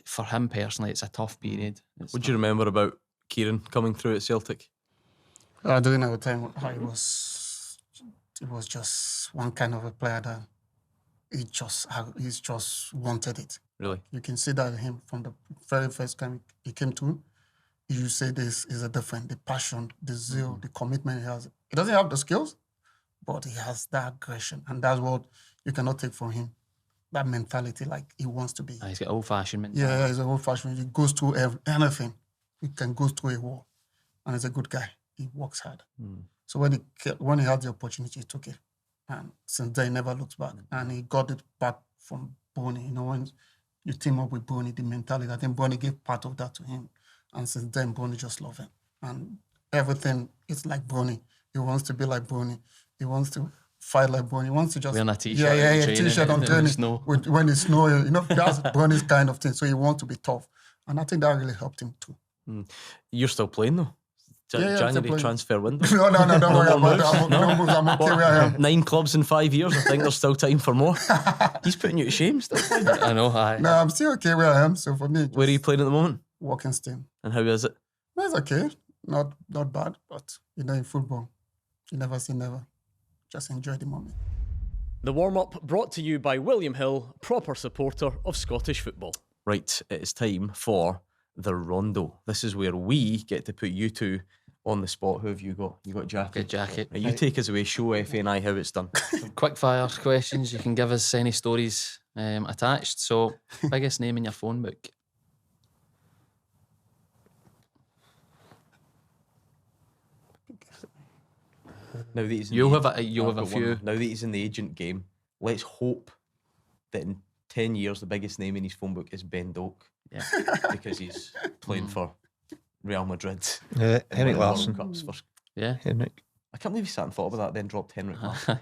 for him personally, it's a tough period. What do you remember about Kieran coming through at Celtic? During our time, how it was just one kind of a player that he just wanted it. Really? You can see that in him from the very first time he came to. You say this is the passion, the zeal, the commitment he has. He doesn't have the skills, but he has that aggression, and that's what you cannot take from him. that mentality, like he wants to be. He's got old-fashioned mentality. Yeah, he's an old-fashioned. He goes through anything. He can go through a wall, and he's a good guy. He works hard. So when he had the opportunity, he took it, and since then he never looked back. And he got it back from Boney. You know, when you team up with Boney, the mentality. I think Boney gave part of that to him, and since then Boney just love him, and everything is like Boney. He wants to be like Boney. He wants to fight like Boney. He wants to just wearing a t-shirt. Yeah, t-shirt on training snow. when it's snowing. You know, that's Boney's kind of thing. So he wants to be tough, and I think that really helped him too. You're still playing though. Yeah, January transfer window. No, don't worry about it. No moves. I'm okay where I am. 9 clubs in 5 years. I think there's still time for more. He's putting you to shame still. I know. No, I'm still okay where I am. So for me, Where are you playing at the moment? Walkenstein. And how is it? It's okay. Not bad, but you know, in football, you never say never. Just enjoy the moment. The warm-up brought to you by William Hill, proper supporter of Scottish football. Right, it is time for the Rondo. This is where we get to put you two on the spot. Who have you got? You got Jackie. Good Jackie. Right, you take us away. Show Efe and I how it's done. Quick fire questions. You can give us any stories attached. So, biggest name in your phone book. Now that he's in You'll the- have a I've got few. one. Now that he's in the agent game, let's hope that in 10 years the biggest name in his phone book is Ben Doak. Yeah. Because he's playing for Real Madrid. Henrik Winning World Larsson. Cups for- Yeah. Henrik. I can't believe he sat and thought about that, then dropped Henrik Larsson.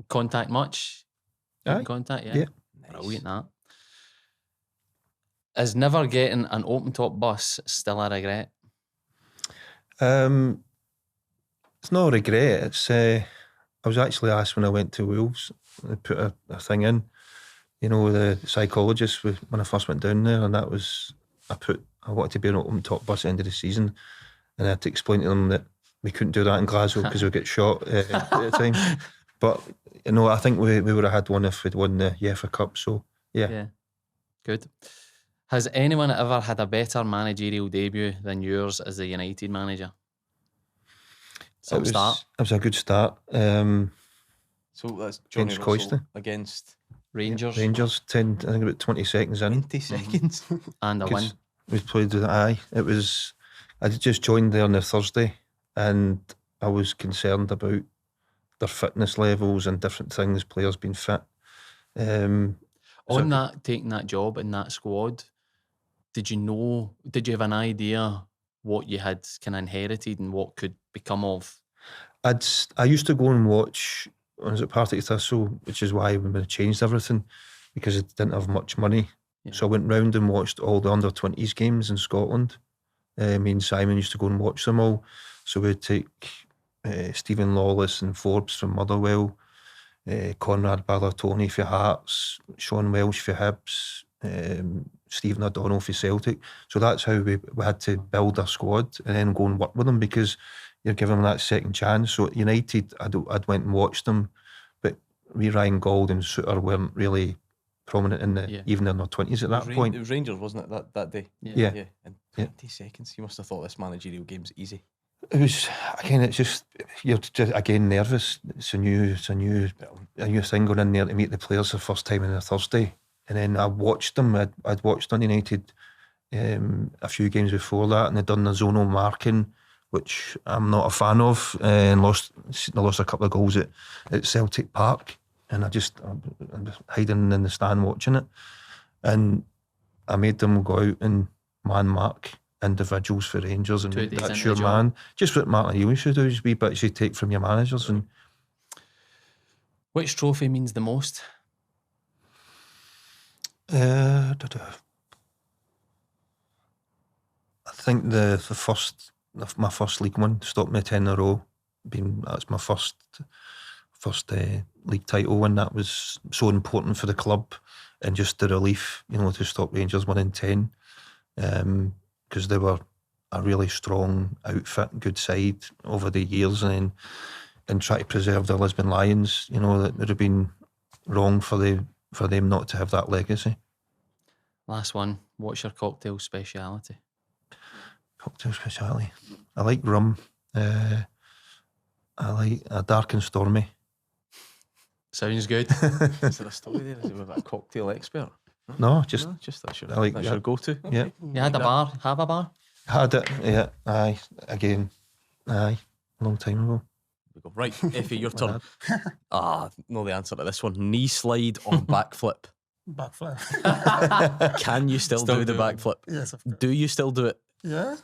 Contact much? Aye. Contact, yeah. Yeah. Brilliant that. Is never getting an open top bus still a regret? It's not a regret. It's I was actually asked when I went to Wales. They put a thing in, you know, the psychologist when I first went down there, and that was I wanted to be an open top bus at the end of the season, and I had to explain to them that we couldn't do that in Glasgow because we get shot at the time. But you know, I think we would have had one if we'd won the UEFA Cup. So yeah. Good. Has anyone ever had a better managerial debut than yours as the United manager? It was a good start. So that's Johnny James Russell Coyster. against Rangers, 10, I think about 20 seconds in. 20 seconds. and a win. 'Cause we played with I just joined there on the Thursday, and I was concerned about their fitness levels and different things, players being fit. On that, taking that job in that squad, did you have an idea what you had kind of inherited and what could become of? I used to go and watch, when I was at Partick Thistle, which is why we changed everything, because it didn't have much money. Yeah. So I went round and watched all the under-20s games in Scotland. Me and Simon used to go and watch them all. So we'd take Stephen Lawless and Forbes from Motherwell, Conrad Ballatoni for Hearts, Sean Welsh for Hibs, Stephen O'Donnell for Celtic. So that's how we had to build our squad and then go and work with them, because you're giving them that second chance. So at United, I'd went and watched them, but we Ryan Gold and Suter weren't really prominent in even in their 20s at that point. It was Rangers, wasn't it, that day? Yeah. In 20 seconds, you must have thought this managerial game's easy. It was, again, it's just, you're just, again, nervous. It's a new thing going in there to meet the players the first time on a Thursday. And then I watched them. I'd watched on United a few games before that, and they'd done the zonal marking, which I'm not a fan of, and they lost a couple of goals at Celtic Park. And I'm just hiding in the stand watching it. And I made them go out and man mark individuals for Rangers, and that's your man. Just what Martin Healy should do, just wee bits you take from your managers. And which trophy means the most? I think my first league one, stopped me 10 in a row. That's my first league title win. That was so important for the club, and just the relief, to stop Rangers winning 10, because they were a really strong outfit, good side over the years, and try to preserve the Lisbon Lions. That would have been wrong for them not to have that legacy. Last one. What's your cocktail speciality? Cocktail speciality. I like rum. I like a dark and stormy. Sounds good. Is there a story there? Is it with a cocktail expert? No, just No, just that's your, I like that's that. your go-to. yeah. You had a bar, have a bar? Had it, yeah. Aye, again, aye, a long time ago. We go. Right, Efe, your turn. Dad. Know the answer to this one. Knee slide or backflip? Backflip. Can you still do the do it. backflip? Yes, of course. Do you still do it? Yeah.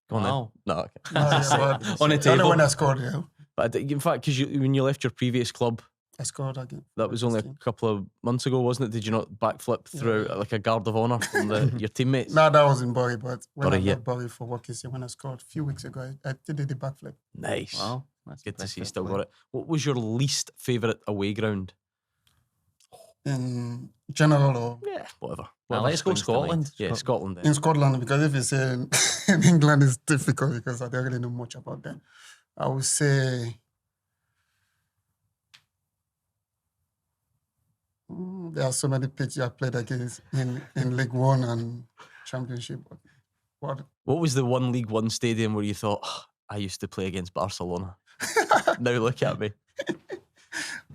Go on then. Wow. No, okay. No, yeah, but On a only table. when I scored, yeah. But in fact, because when you left your previous club, I scored again. that was only a couple of months ago, wasn't it? Did you not backflip through like a guard of honour from your teammates? No, that was in Bury, but when Bury, I yeah. left Bury for work, when I scored a few weeks ago, I did the backflip. Nice. Wow. That's Good to see you impressive. still got it. What was your least favourite away ground? In general, or Yeah, whatever. Now, let's go springs to mind. Scotland. Yeah, Scotland. Then. in Scotland, because if you say in England, it's difficult because I don't really know much about them. I would say there are so many pitches I played against in League One and Championship. What? What was the one League One stadium where you thought, I used to play against Barcelona? Now look at me.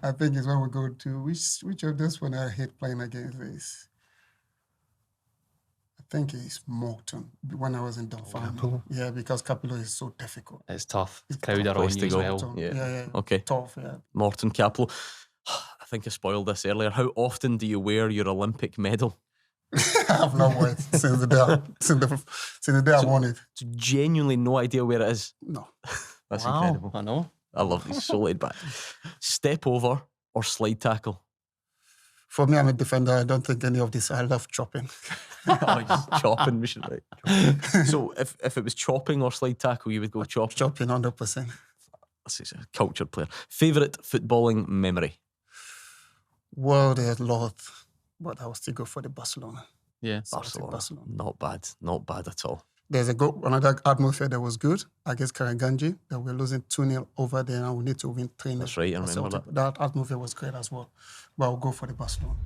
I think it's when we go to which of this one I hate playing against is. I think it's Morton when I was in Dunfermline. Capello. Yeah, because Capello is so difficult. It's tough. It's Crowd are place on to you as go. well. Tough. Yeah. Yeah. Okay. Tough, yeah. Morton Capello. I think I spoiled this earlier. How often do you wear your Olympic medal? I have not worn it since the day I won it. So genuinely no idea where it is. No. That's Wow, incredible. I know. I love these. So laid back. Step over or slide tackle? For me, I'm a defender. I don't think any of this. I love chopping. Chopping, we should write. So if it was chopping or slide tackle, you would go chopping. Chopping 100%. This is a cultured player. Favourite footballing memory? Well, there's a lot, but I will still go for the Barcelona. Yeah. Barcelona. Not bad. Not bad at all. There's another atmosphere that was good against Karaganji that we're losing 2-0 over there and we need to win 3-0. That's right, I remember Celtic. That atmosphere was great as well. But I'll go for the Barcelona.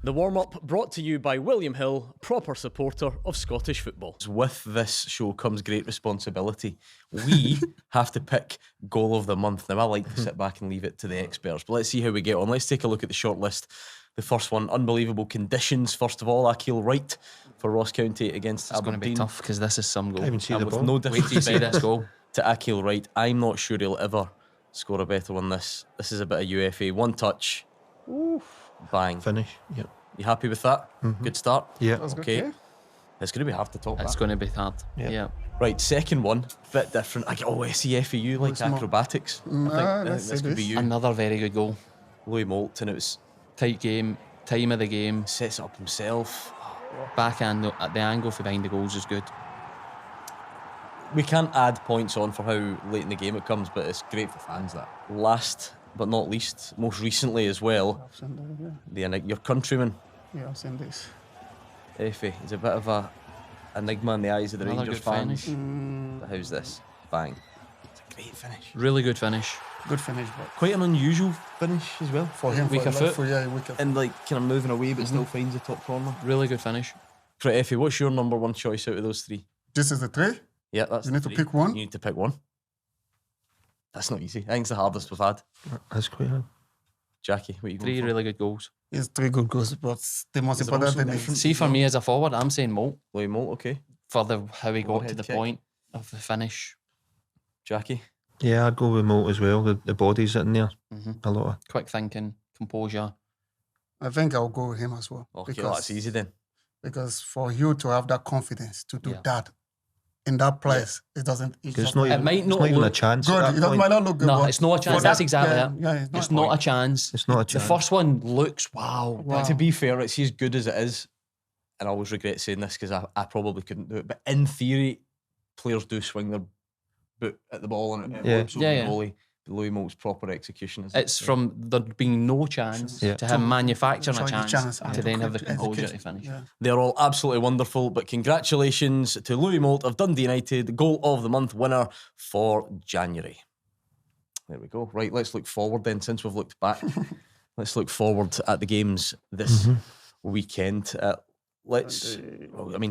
The warm-up brought to you by William Hill, proper supporter of Scottish football. With this show comes great responsibility. We have to pick goal of the month. Now, I like to sit back and leave it to the experts, but let's see how we get on. Let's take a look at the short list. The first one, unbelievable conditions. First of all, Akil Wright for Ross County against It's going to be Aberdeen. tough because this is some goal. Can't even see And the with ball. no Wait till you see difference this goal. to Akil Wright, I'm not sure he'll ever score a better one. This is a bit of UFA. One touch, bang. Finish. Yep. You happy with that? Good start. Yeah. That's Okay. good. It's going to be hard to top It's that. going to be hard. Yeah. Yeah. Right, second one, bit different. SEFA, you like What's more? acrobatics. I think let's this say could be this. you. Another very good goal. Louis Moult, and it was Tight game. Time of the game. sets it up himself. Backhand at the angle for behind the goals is good. We can't add points on for how late in the game it comes, but it's great for fans. That last but not least, most recently as well, I've seen that, your countryman yeah, I've seen this. Efe is a bit of a enigma in the eyes of the Another Rangers good fans. finish. But how's this? Bang! It's a great finish. Really good finish. Good finish, but Quite an unusual finish as well. for him, Weaker for foot. For, yeah, weaker foot. And like kind of moving away, but still finds the top corner. Really good finish. Right, Efe, what's your number one choice out of those three? This is the 3. Yeah, that's You the need to three. pick one? You need to pick one. That's not easy. I think it's the hardest we've had. That's quite hard. Jackie, what are you going 3 for? really good goals. It's 3 good goals, but the most Is there important also thing different- is See, for me as a forward, I'm saying Moult Louis Moult, okay. for how he got to Overhead the kick. point of the finish. Jackie? Yeah, I'd go with Moult as well. The body's in there. Mhm. A lot of. Quick thinking, composure. I think I'll go with him as well. Okay, that's easy then. Because for you to have that confidence to do Yeah. that in that place, it doesn't. It's It's just not It even, might it's not not even a look chance. good. At It that doesn't, point. might not look good. No, but it's not a for chance. that- That's exactly yeah, it. Yeah, It's not a chance. It's not a The chance. first one looks wow. But to be fair, it's as good as it is. And I always regret saying this because I probably couldn't do it. But in theory, players do swing their boot at the ball and it Yeah. whips over Yeah, the yeah. goalie. But Louis Moult's proper execution is It's from there being no chance Yeah. to him manufacturing Sorry, a the chance and to then have the execute- composure to finish. Yeah. They're all absolutely wonderful, but congratulations to Louis Moult of Dundee United, goal of the month winner for January. There we go. Right, let's look forward then, since we've looked back. Let's look forward at the games this weekend.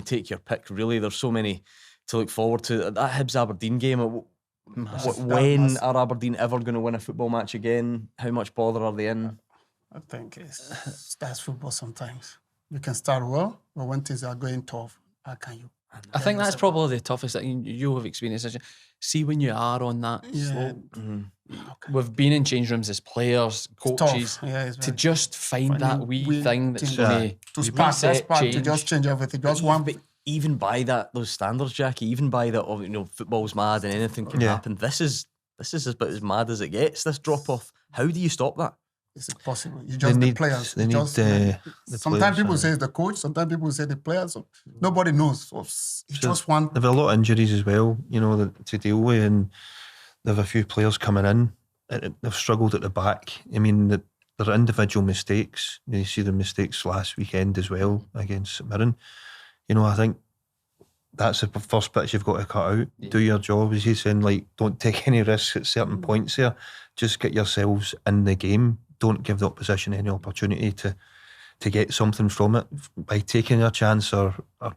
Take your pick, really. There's so many to look forward to. That Hibs Aberdeen game, when are Aberdeen ever going to win a football match again? How much bother are they in? I think that's football sometimes. You can start well, but when things are going tough, how can you? I think that's probably the toughest thing you have experienced. See when you are on that slope. We've been in change rooms as players, coaches, to just find that wee thing that's going to spark to just change everything. Just one. But even by those standards, Jackie, even by that, football's mad and anything can happen. This is about as mad as it gets. This drop off. How do you stop that? Is it possible? You just the players. They need sometimes people say it's the coach. Sometimes people say the players. So nobody knows. So it's just one. They've a lot of injuries as well, to deal with, and they've a few players coming in. They've struggled at the back. I mean, there are individual mistakes. You see the mistakes last weekend as well against St Mirren. I think that's the first bit you've got to cut out. Do your job, as he's saying. Don't take any risks at certain points here. Just get yourselves in the game. Don't give the opposition any opportunity to get something from it by taking a chance or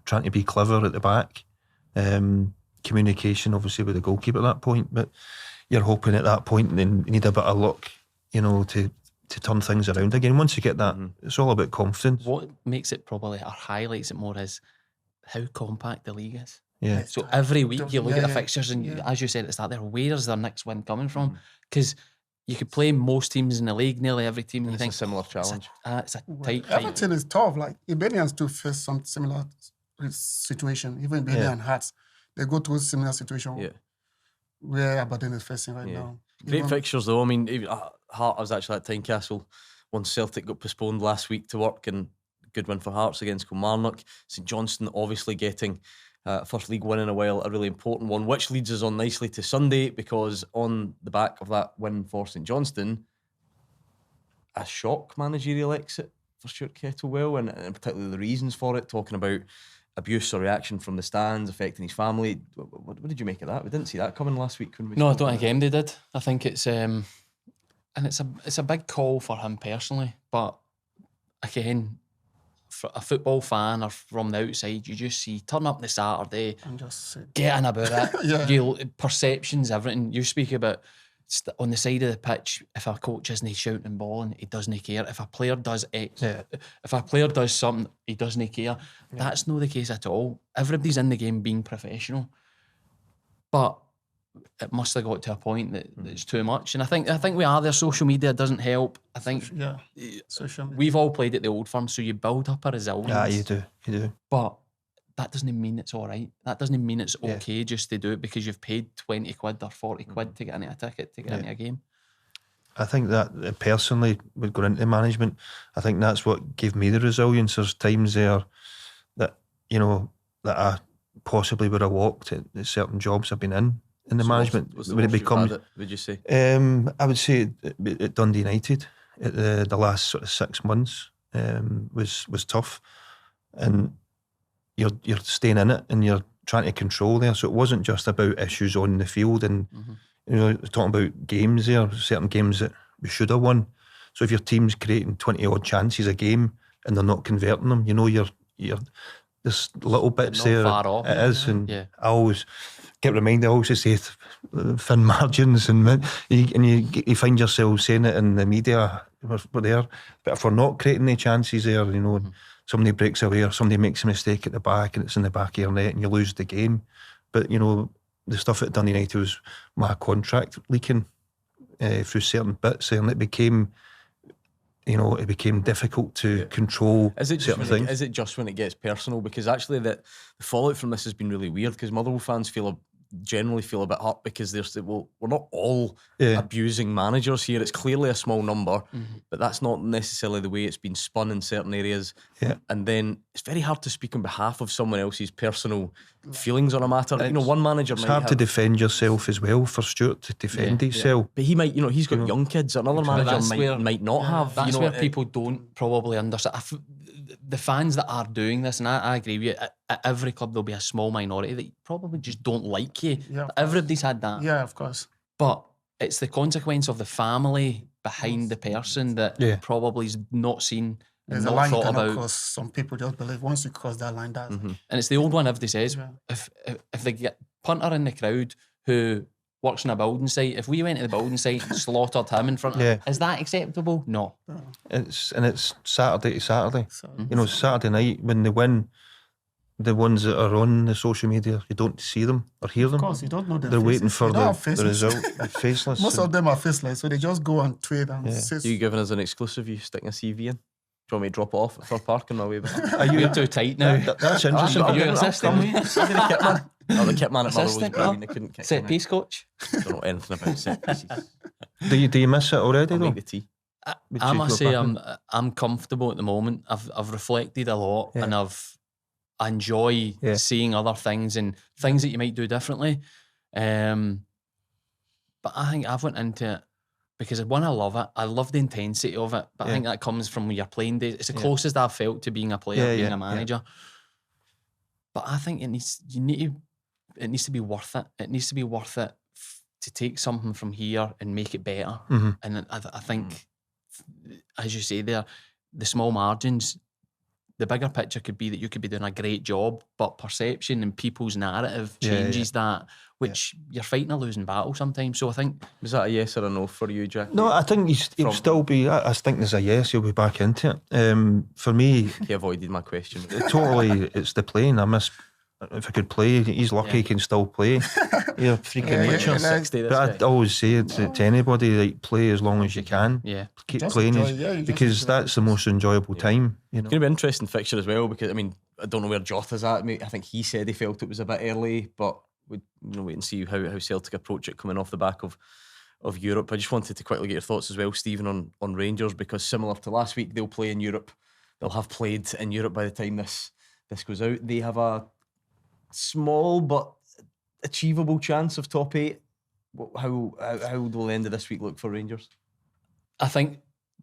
trying to be clever at the back. Communication, obviously, with the goalkeeper at that point, but you're hoping at that point and then you need a bit of luck, to turn things around again. Once you get that, it's all about confidence. What makes it probably, or highlights it more, is how compact the league is. Yeah. So every week you look at the fixtures and as you said at the start there, where's their next win coming from? Because you could play most teams in the league, nearly every team, and you think a similar challenge. It's a tight Everything is tough. Like Iberians too face some similar situation. Even Iberian and Hearts, they go through a similar situation where Aberdeen is facing right now. Great fixtures though. I mean, Hart was actually at Tynecastle once Celtic got postponed last week to work, and good win for Hearts against Kilmarnock. St Johnstone obviously getting first league win in a while, a really important one, which leads us on nicely to Sunday, because on the back of that win for St Johnstone, a shock managerial exit for Stuart Kettlewell, and particularly the reasons for it, talking about abuse or reaction from the stands affecting his family. What did you make of that? We didn't see that coming last week. No, I don't think MD did. I think it's and it's a big call for him personally, but again, for a football fan or from the outside, you just see turn up on the Saturday and just getting about it. Perceptions, everything. You speak about on the side of the pitch. If a coach isn't shouting ball and he doesn't care. If a player does X, if a player does something, he doesn't care. That's not the case at all. Everybody's in the game being professional, but it must have got to a point that it's too much. And I think we are there. Social media doesn't help. I think social media. We've all played at the old firm, so you build up a resilience. Yeah, you do. But that doesn't mean it's all right. That doesn't mean it's okay just to do it because you've paid 20 quid or 40 quid to get into a ticket, to get into a game. I think that personally, with going into management, I think that's what gave me the resilience. There's times there that, that I possibly would have walked at certain jobs I've been in the management. What's it become? Would you say? I would say at Dundee United, at the last sort of 6 months was tough, and you're staying in it and you're trying to control there. So it wasn't just about issues on the field, and talking about games there, certain games that we should have won. So if your team's creating 20 odd chances a game and they're not converting them, you're there's little bits there. Far off. It is, and I always get reminded. I always say thin margins, and you find yourself saying it in the media. We're there, but if we're not creating the chances there, somebody breaks away or somebody makes a mistake at the back and it's in the back of your net and you lose the game. But the stuff at Dundee United was my contract leaking through certain bits, and it became difficult to control certain things. Is it just when it gets personal? Because actually the fallout from this has been really weird, because Motherwell fans generally feel a bit hurt because we're not all abusing managers here. It's clearly a small number, but that's not necessarily the way it's been spun in certain areas. Yeah. And then it's very hard to speak on behalf of someone else's personal feelings on a matter. One manager it's might hard to defend yourself as well, for Stuart to defend himself. But he might, he's got young kids. Another manager might not have. That's where people don't probably understand. The fans that are doing this, and I agree with you, at every club there'll be a small minority that probably just don't like you. Yeah, everybody's had that. Yeah, of course. But it's the consequence of the family behind the person that probably is not seen. There's a line you cannot cross. Some people just believe once you cross that line, that's and it's the old one everybody says. If they get punter in the crowd who works in a building site. If we went to the building site and slaughtered him in front of Yeah. is that acceptable? No. It's Saturday to Saturday. So, You know, Saturday night when they win, the ones that are on the social media, you don't see them or hear them. of course, you don't know their They're faces. waiting for They don't have the faces. result. Faceless. Most and- of them are faceless, so they just go on tweet and Yeah. say. You giving us an exclusive? You sticking a CV in? Do you want me to drop it off for parking my way back? Are you? You're too tight now. That's interesting. Are you I'll assistant? come. I'll be the kit man. Oh, the kit man at Motherwell was Assistant, brilliant. no? I couldn't kick Set him piece coach. out. Don't know anything about set pieces. Do you miss it already I'll though? make the tea. Would I you must go say back in? I'm comfortable at the moment. I've reflected a lot Yeah. and I enjoy Yeah. seeing other things and things that you might do differently. But I think I've went into it because one, I love it. I love the intensity of it. But I Yeah. think that comes from your playing days. It's the Yeah. closest I've felt to being a player, Yeah, being yeah, a manager. But I think it needs to be worth it. It needs to be worth it to take something from here and make it better. Mhm. And I think, as you say there, the small margins, the bigger picture could be that you could be doing a great job, but perception and people's narrative Yeah, yeah. changes that, which you're fighting a losing battle sometimes. So I think Was that a yes or a no for you, Jack? No, I think he'll From- still be. I think there's a yes. He'll be back into it. For me, He avoided my question. totally, it's the playing. I miss. If I could play, he's lucky Yeah. he can still play. Yeah, freaking Yeah, nature. yeah, 60 this But guy. I always say to anybody, like, play as long as you can. yeah, Keep Just playing enjoy, yeah, you just because enjoy that's the most enjoyable time. You know. It's going to be an interesting fixture as well because, I mean, I don't know where Jota's at. I think he said he felt it was a bit early, but we'd wait and see how Celtic approach it coming off the back of Europe. I just wanted to quickly get your thoughts as well, Stephen, on Rangers, because similar to last week, they'll play in Europe. They'll have played in Europe by the time this goes out. They have a small but achievable chance of top 8. How will the end of this week look for Rangers? I think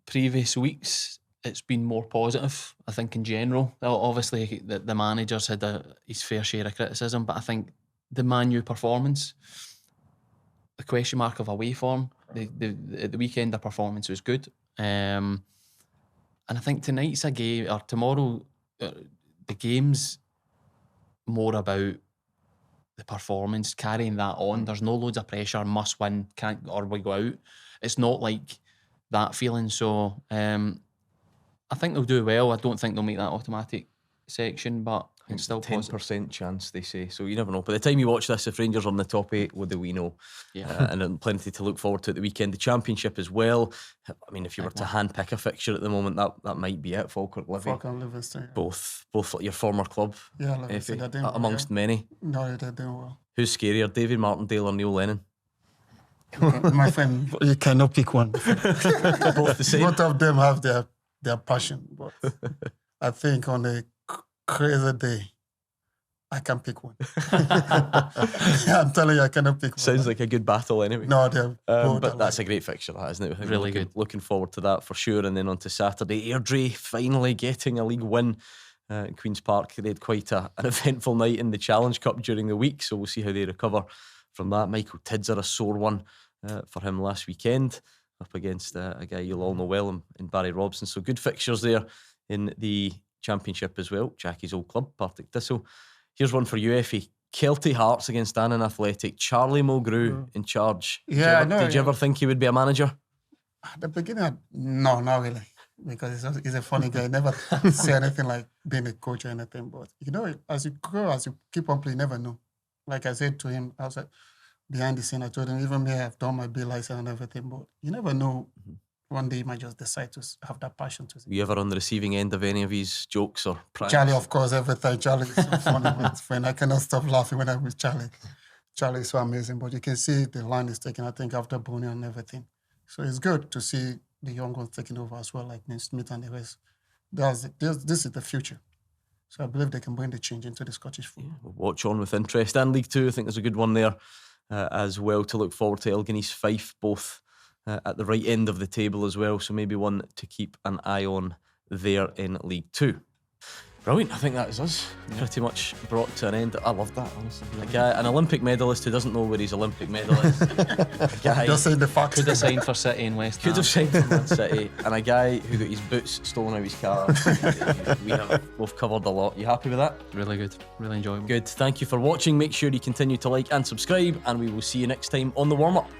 previous weeks it's been more positive. I think in general, obviously the manager's had his fair share of criticism, but I think the Man U performance, the question mark of away form, the weekend the performance was good, and I think tonight's a game, or tomorrow, the game's more about the performance, carrying that on. There's no loads of pressure, must win, can't, or we go out. It's not like that feeling. So I think they'll do well. I don't think they'll make that automatic section, but it's still positive. 10% chance, they say. So you never know. By the time you watch this, if Rangers are in the top 8, what do we know? Yeah. And then plenty to look forward to at the weekend. The Championship as well. I mean, if you were to handpick a fixture at the moment, that might be it. Falkirk, Livy. Fucking Livingston. Both your former club, Yeah, Livingston. Efe, They're doing well, amongst yeah. many. No, they're doing well. Who's scarier, David Martindale or Neil Lennon? My friend, you cannot pick one. They're both the same. Both of them have their passion, but I think on a crazy day, I can pick one. I'm telling you, I cannot pick one. Sounds like a good battle anyway. No, they're both But that's a alike. great fixture, that, isn't it? I think Really looking, good. Looking forward to that for sure. And then on to Saturday, Airdrie finally getting a league win in Queen's Park. They had quite an eventful night in the Challenge Cup during the week, so we'll see how they recover from that. Michael Tidser, a sore one for him last weekend, up against a guy you'll all know well in Barry Robson. So good fixtures there in the Championship as well. Jackie's old club, Partick Thistle. Here's one for you, Efe. Kelty Hearts against Annan Athletic. Charlie Mulgrew in charge. Yeah, I know, Did you yeah. ever think he would be a manager? At the beginning, no, not really. Because he's a funny guy. Never say anything like being a coach or anything. But, you know, as you grow, as you keep on playing, you never know. Like I said to him, I was like, behind the scene, I told him, even me, I've done my B license and everything. But you never know. One day you might just decide to have that passion to Were you ever on the receiving end of any of his jokes or pranks? Charlie, of course, every time. Charlie is so funny with his friend. I cannot stop laughing when I'm with Charlie. Charlie is so amazing. But you can see the line is taken, I think, after Boney and everything. So it's good to see the young ones taking over as well, like Naismith and the rest. This is the future. So I believe they can bring the change into the Scottish football. We'll watch on with interest. And League Two, I think there's a good one there as well to look forward to. Elgin's Fife, both at the right end of the table as well. So maybe one to keep an eye on there in League Two. Brilliant. I think that is us. Pretty much brought to an end. I love that, honestly. A guy, an Olympic medalist who doesn't know where his Olympic medal is. A guy Just saying the facts. Could have signed for City and West Ham. could have signed for Man City, and a guy who got his boots stolen out of his car. We've covered a lot. You happy with that? Really good. Really enjoyable. Good. Thank you for watching. Make sure you continue to like and subscribe, and we will see you next time on the warm up.